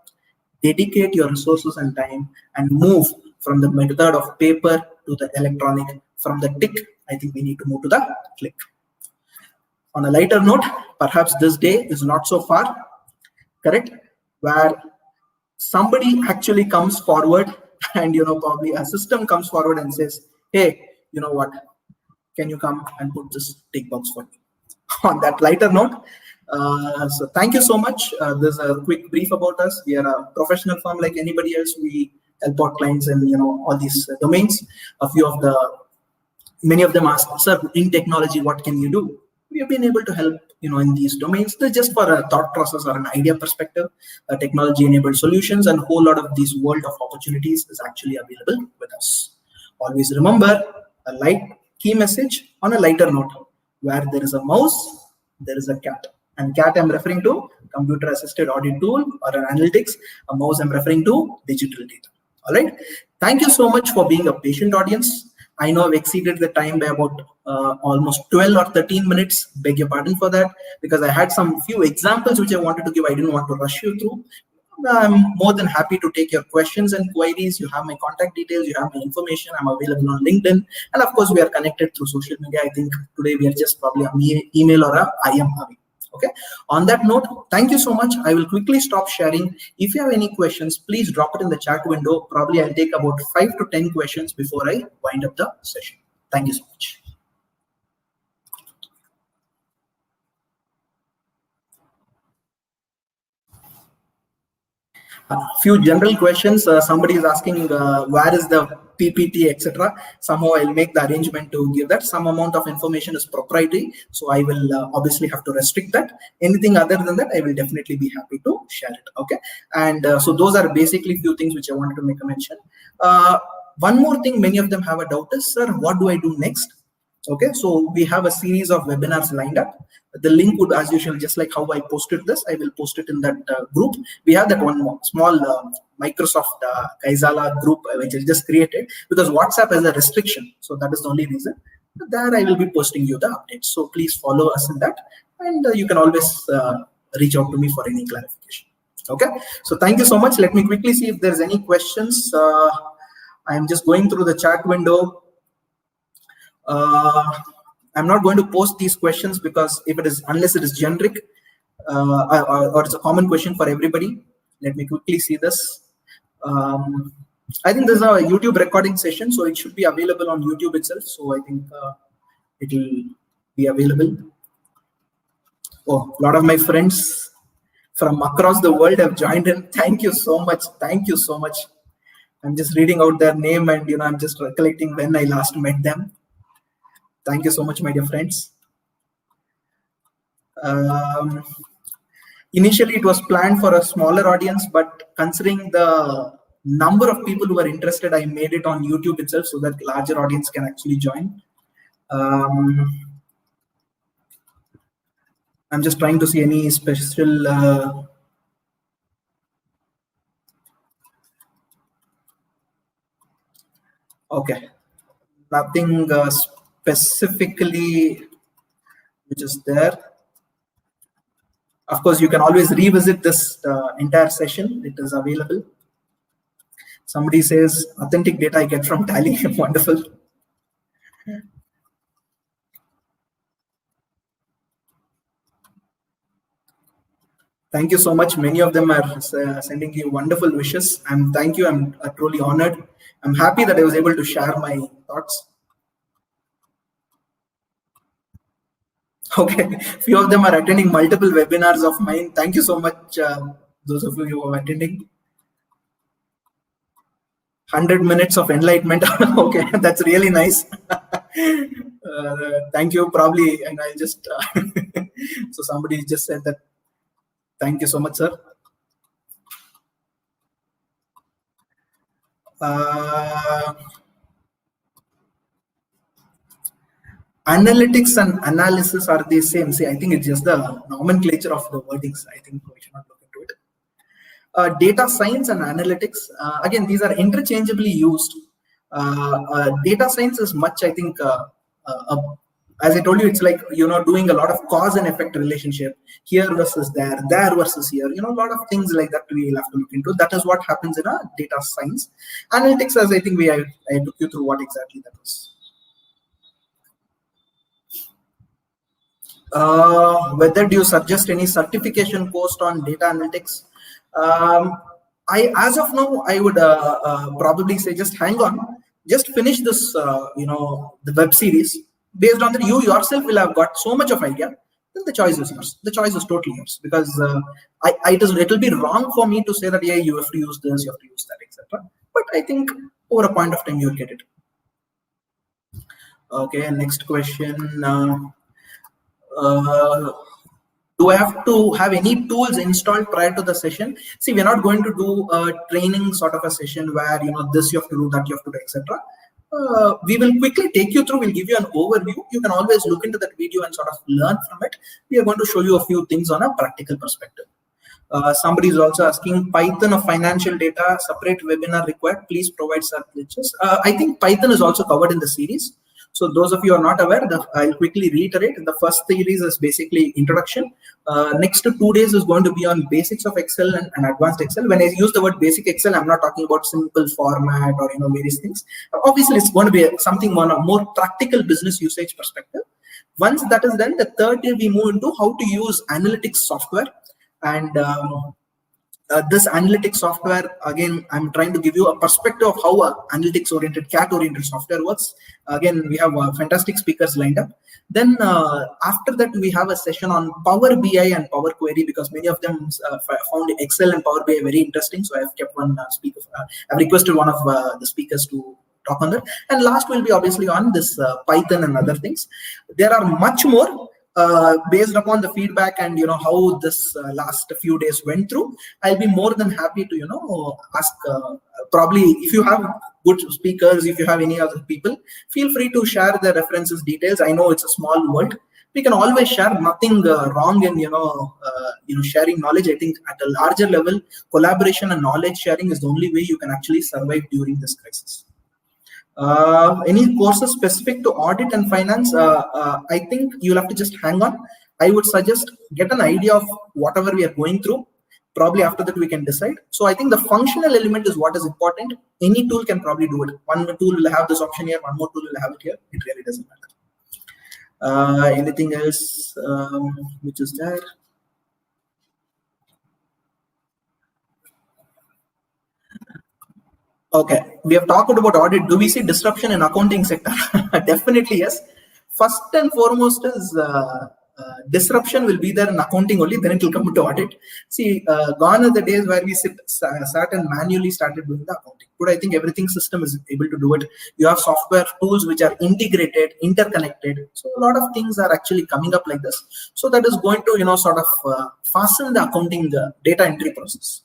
Dedicate your resources and time and move from the method of paper to the electronic. From the tick, I think we need to move to the click. On a lighter note, perhaps this day is not so far, correct? Where somebody actually comes forward and, probably a system comes forward and says, hey, you know what? Can you come and put this tick box for me? On that lighter note, so thank you so much. This is a quick brief about us. We are a professional firm like anybody else. We help our clients in all these domains. Many of them ask, sir, in technology, what can you do? We have been able to help in these domains. They're just for a thought process or an idea perspective, technology-enabled solutions, and a whole lot of these world of opportunities is actually available with us. Always remember a light key message on a lighter note. Where there is a mouse, there is a cat. And cat I'm referring to computer-assisted audit tool or an analytics. A mouse I'm referring to digital data. All right. Thank you so much for being a patient audience. I know I've exceeded the time by about almost 12 or 13 minutes. Beg your pardon for that, because I had some few examples which I wanted to give. I didn't want to rush you through. I'm more than happy to take your questions and queries. You have my contact details, you have my information. I'm available on LinkedIn. And of course, we are connected through social media. I think today we are just probably an email or a IM away. Okay. On that note, thank you so much. I will quickly stop sharing. If you have any questions, please drop it in the chat window. Probably I'll take about 5 to 10 questions before I wind up the session. Thank you so much. A few general questions. Somebody is asking where is the PPT, etc. Somehow I'll make the arrangement to give that. Some amount of information is proprietary, so I will obviously have to restrict that. Anything other than that, I will definitely be happy to share it. Okay, and so those are basically few things which I wanted to make a mention. One more thing, many of them have a doubt is, sir, what do I do next? Okay, so we have a series of webinars lined up. The link would, as usual, just like how I posted this, I will post it in that group. We have that one small Microsoft Kaizala group which I just created, because WhatsApp has a restriction. So that is the only reason. There I will be posting you the updates. So please follow us in that, and you can always reach out to me for any clarification. Okay, so thank you so much. Let me quickly see if there's any questions. I am just going through the chat window. I'm not going to post these questions because unless it is generic or it's a common question for everybody. Let me quickly see this. I think there's a YouTube recording session, so it should be available on YouTube itself. So I think it will be available. Oh, a lot of my friends from across the world have joined in. Thank you so much. Thank you so much. I'm just reading out their name, and I'm just recollecting when I last met them. Thank you so much, my dear friends. Initially, it was planned for a smaller audience, but considering the number of people who are interested, I made it on YouTube itself so that larger audience can actually join. I'm just trying to see any special. Okay, nothing specifically which is there. Of course, you can always revisit this entire session. It is available. Somebody says authentic data I get from Tally. Wonderful. Thank you so much. Many of them are sending you wonderful wishes. And thank you. I'm truly honored. I'm happy that I was able to share my thoughts. Okay, few of them are attending multiple webinars of mine. Thank you so much, those of you who are attending. 100 minutes of enlightenment. Okay, that's really nice. Thank you. Probably, and I just so somebody just said that. Thank you so much, sir. Analytics and analysis are the same. See, I think it's just the nomenclature of the wordings. I think we should not look into it. Data science and analytics, again, these are interchangeably used. Data science is much, I think, as I told you, it's like, doing a lot of cause and effect relationship, here versus there versus here, a lot of things like that we'll have to look into. That is what happens in a data science. Analytics, as I think I took you through what exactly that was. Whether do you suggest any certification course on data analytics? As of now, I would probably say just hang on, just finish this, the web series. Based on that, you yourself will have got so much of idea. Then the choice is yours. The choice is totally yours, because it will be wrong for me to say that, yeah, you have to use this, you have to use that, etc. But I think over a point of time you'll get it. Okay, next question. Do I have to have any tools installed prior to the session? See, we're not going to do a training sort of a session where, this you have to do, that you have to do, etc. We will quickly take you through, we'll give you an overview. You can always look into that video and sort of learn from it. We are going to show you a few things on a practical perspective. Somebody is also asking, Python of financial data, separate webinar required, please provide some glitches. I think Python is also covered in the series. So those of you who are not aware, I'll quickly reiterate. The first series is basically introduction. Next 2 days is going to be on basics of Excel and advanced Excel. When I use the word basic Excel, I'm not talking about simple format or various things. Obviously, it's going to be something on a more practical business usage perspective. Once that is done, the third day we move into how to use analytics software. And this analytics software, again, I'm trying to give you a perspective of how analytics-oriented, CAT-oriented software works. Again, we have fantastic speakers lined up. Then after that, we have a session on Power BI and Power Query, because many of them found Excel and Power BI very interesting. So I've kept one speaker. I've requested one of the speakers to talk on that. And last will be obviously on this Python and other things. There are much more. Based upon the feedback and how this last few days went through, I'll be more than happy to ask. Probably if you have good speakers, if you have any other people, feel free to share the references, details. I know it's a small world. We can always share. Nothing wrong in sharing knowledge. I think at a larger level, collaboration and knowledge sharing is the only way you can actually survive during this crisis. Any courses specific to audit and finance? I think you'll have to just hang on. I would suggest get an idea of whatever we are going through. Probably after that we can decide. So I think the functional element is what is important. Any tool can probably do it. One tool will have this option here, one more tool will have it here. It really doesn't matter. Anything else which is there? Okay, we have talked about audit. Do we see disruption in accounting sector? Definitely yes. First and foremost is disruption will be there in accounting only, then it will come to audit. See, gone are the days where we sat and manually started doing the accounting. But I think everything system is able to do it. You have software tools which are integrated, interconnected. So a lot of things are actually coming up like this. So that is going to sort of fasten the accounting data entry process.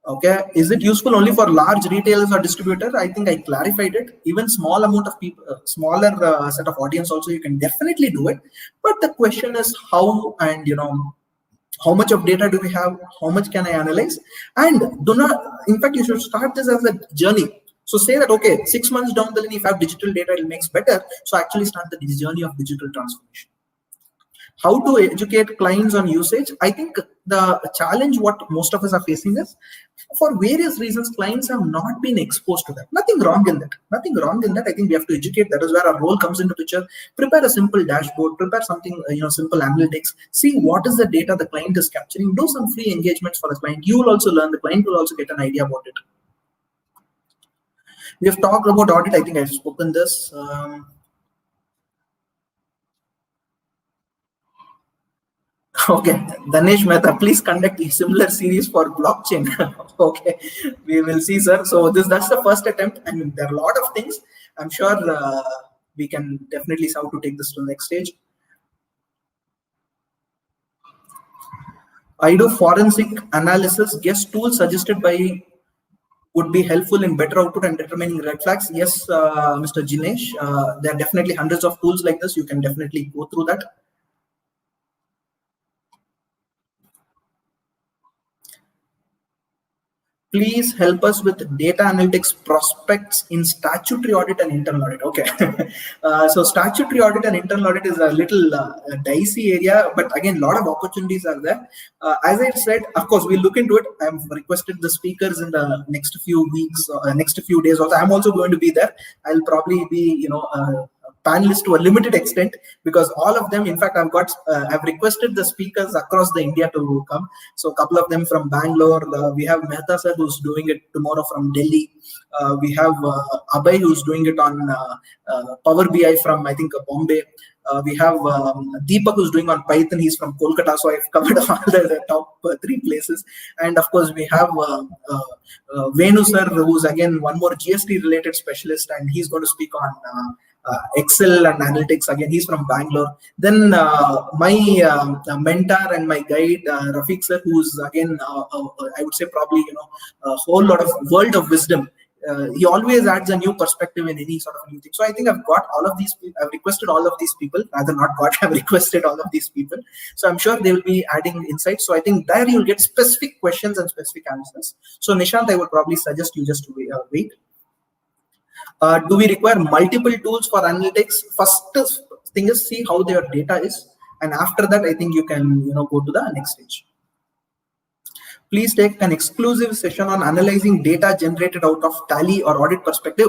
Okay, is it useful only for large retailers or distributors? I think I clarified it. Even small amount of people, smaller set of audience also, you can definitely do it. But the question is how, and how much of data do we have? How much can I analyze? And do not, in fact, you should start this as a journey. So say that, okay, 6 months down the line, if I have digital data, it makes better. So actually start the journey of digital transformation. How to educate clients on usage? I think the challenge what most of us are facing is, for various reasons, clients have not been exposed to that. Nothing wrong in that. Nothing wrong in that. I think we have to educate. That is where our role comes into picture. Prepare a simple dashboard. Prepare something, simple analytics. See what is the data the client is capturing. Do some free engagements for the client. You will also learn. The client will also get an idea about it. We have talked about audit. I think I've spoken this. Okay, Danesh Mehta, please conduct a similar series for blockchain. Okay, we will see, sir. So that's the first attempt. I mean, there are a lot of things. I'm sure we can definitely see how to take this to the next stage. I do forensic analysis. Guess tools suggested by would be helpful in better output and determining red flags. Yes, Mr. Jinesh, there are definitely hundreds of tools like this. You can definitely go through that. Please help us with data analytics prospects in statutory audit and internal audit. Okay. So statutory audit and internal audit is a little dicey area, but again, a lot of opportunities are there. As I said, of course, we'll look into it. I've requested the speakers in the next few weeks, next few days. Also, I'm also going to be there. I'll probably be, panelists to a limited extent, because all of them, in fact, I've requested the speakers across the India to come. So a couple of them from Bangalore. We have Mehta sir who's doing it tomorrow from Delhi. We have Abhay who's doing it on Power BI from, I think, Bombay. We have Deepak who's doing on Python. He's from Kolkata. So I've covered all the top 3 places. And of course, we have Venu sir, who's again one more GST related specialist, and he's going to speak on Excel and analytics. Again, he's from Bangalore. Then my mentor and my guide, Rafiq sir, who's again, I would say probably, a whole lot of world of wisdom. He always adds a new perspective in any sort of new thing. So I think I've got all of these. I've requested all of these people, rather not got. I've requested all of these people. So I'm sure they will be adding insights. So I think there you'll get specific questions and specific answers. So Nishant, I would probably suggest you just wait. Do we require multiple tools for analytics? First thing is see how their data is, and after that, I think you can go to the next stage. Please take an exclusive session on analyzing data generated out of Tally or audit perspective.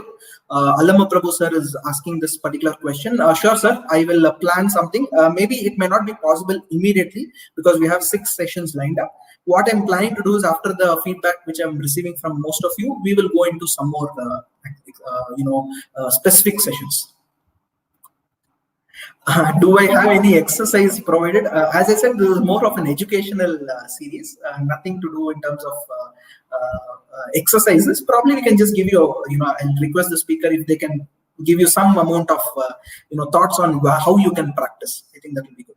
Alama Prabhu sir is asking this particular question. Sure, sir. I will plan something. Maybe it may not be possible immediately because we have 6 sessions lined up. What I'm planning to do is, after the feedback which I'm receiving from most of you, we will go into some more, specific sessions. Do I have any exercise provided? As I said, this is more of an educational series, nothing to do in terms of exercises. Probably we can just give you, and request the speaker if they can give you some amount of, thoughts on how you can practice. I think that will be good.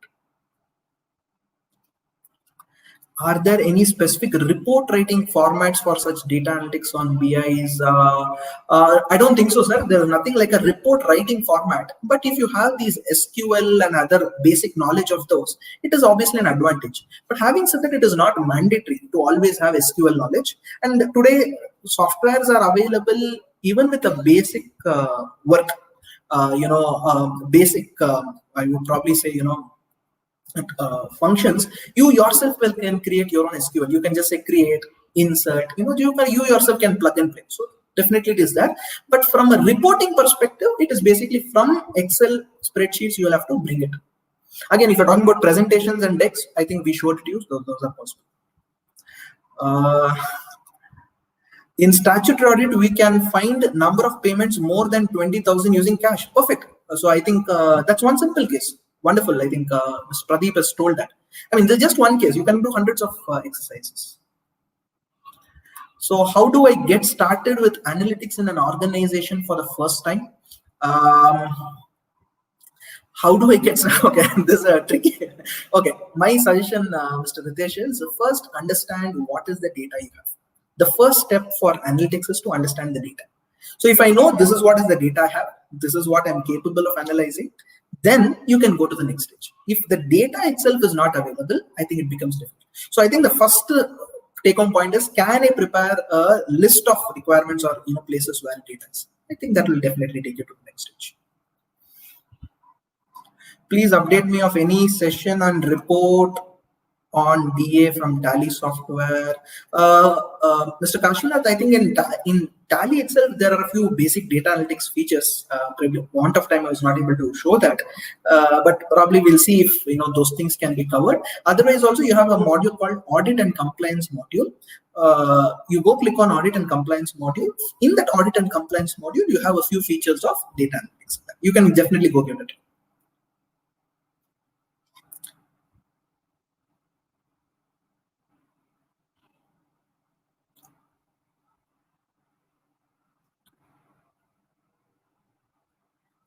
Are there any specific report writing formats for such data analytics on BIs? I don't think so, sir. There's nothing like a report writing format. But if you have these SQL and other basic knowledge of those, it is obviously an advantage. But having said that, it is not mandatory to always have SQL knowledge. And today, softwares are available even with a basic work. I would probably say, functions, you yourself can create your own SQL. You can just say create, insert, you yourself can plug and play. So definitely it is that. But from a reporting perspective, it is basically from Excel spreadsheets, you'll have to bring it. Again, if you're talking about presentations and decks, I think we showed it to you. Those are possible. In statutory audit, we can find number of payments more than 20,000 using cash. Perfect. So I think that's one simple case. Wonderful. I think Mr. Pradeep has told that. I mean, there's just one case. You can do hundreds of exercises. So how do I get started with analytics in an organization for the first time? How do I get started? Okay, this is tricky. Okay, my suggestion, Mr. Ritesh, is first understand what is the data you have. The first step for analytics is to understand the data. So if I know this is what is the data I have, this is what I'm capable of analyzing, then you can go to the next stage. If the data itself is not available, I think it becomes difficult. So I think the first take-home point is, can I prepare a list of requirements or places where data is? I think that will definitely take you to the next stage. Please update me of any session and report on DA from Tally software. Mr. Kashinath, I think in Tally itself, there are a few basic data analytics features. Want of time, I was not able to show that, but probably we'll see if those things can be covered. Otherwise, also you have a module called Audit and Compliance module. You go click on Audit and Compliance module. In that Audit and Compliance module, you have a few features of data analytics. You can definitely go get it.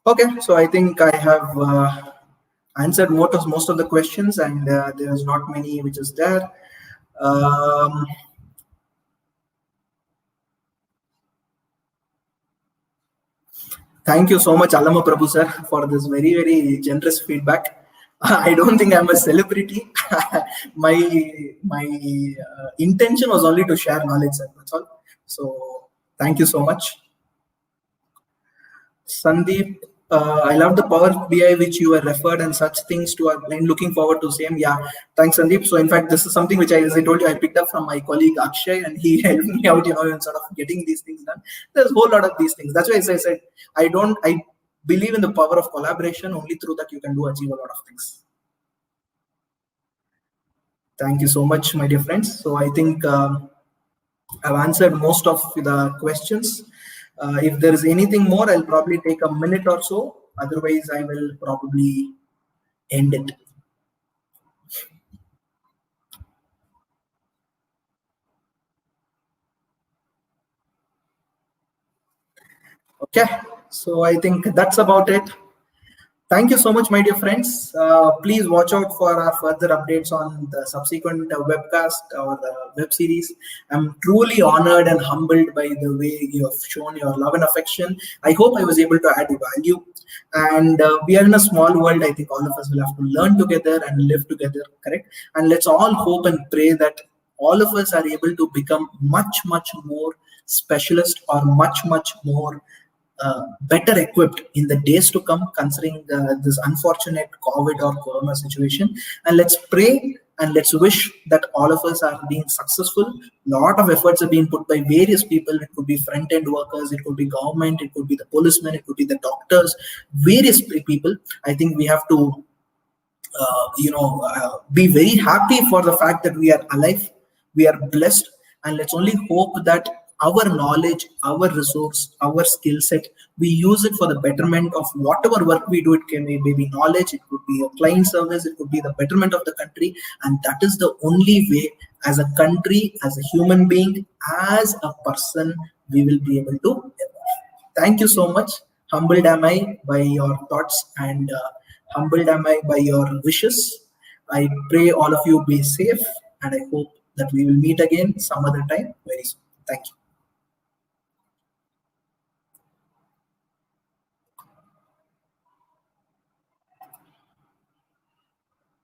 Okay, so I think I have answered most of the questions, and there's not many which is there. Um, Thank you so much, Alama Prabhu sir, for this very generous feedback. I don't think I'm a celebrity. my my intention was only to share knowledge, sir. That's all. So thank you so much. Sandeep, I love the Power BI which you were referred and such things to our client. Looking forward to same. Yeah, thanks, Sandeep. So in fact, this is something which as I told you, I picked up from my colleague Akshay, and he helped me out, in sort of getting these things done. There's a whole lot of these things. That's why I said I believe in the power of collaboration. Only through that you can achieve a lot of things. Thank you so much, my dear friends. So I think I've answered most of the questions. If there is anything more, I'll probably take a minute or so. Otherwise, I will probably end it. Okay, so I think that's about it. Thank you so much, my dear friends. Please watch out for our further updates on the subsequent webcast or web series. I'm truly honored and humbled by the way you have shown your love and affection. I hope I was able to add value. And we are in a small world. I think all of us will have to learn together and live together, correct? And let's all hope and pray that all of us are able to become much more specialist or much more better equipped in the days to come, considering this unfortunate COVID or Corona situation. And let's pray and let's wish that all of us are being successful. A lot of efforts are being put by various people. It could be front-end workers, it could be government, it could be the policemen, it could be the doctors, various people. I think we have to be very happy for the fact that we are alive, we are blessed, and let's only hope that our knowledge, our resource, our skill set, we use it for the betterment of whatever work we do. It can be maybe knowledge, it could be a client service, it could be the betterment of the country, and that is the only way as a country, as a human being, as a person, we will be able to. Thank you so much. Humbled am I by your thoughts, and humbled am I by your wishes. I pray all of you be safe, and I hope that we will meet again some other time very soon. Thank you.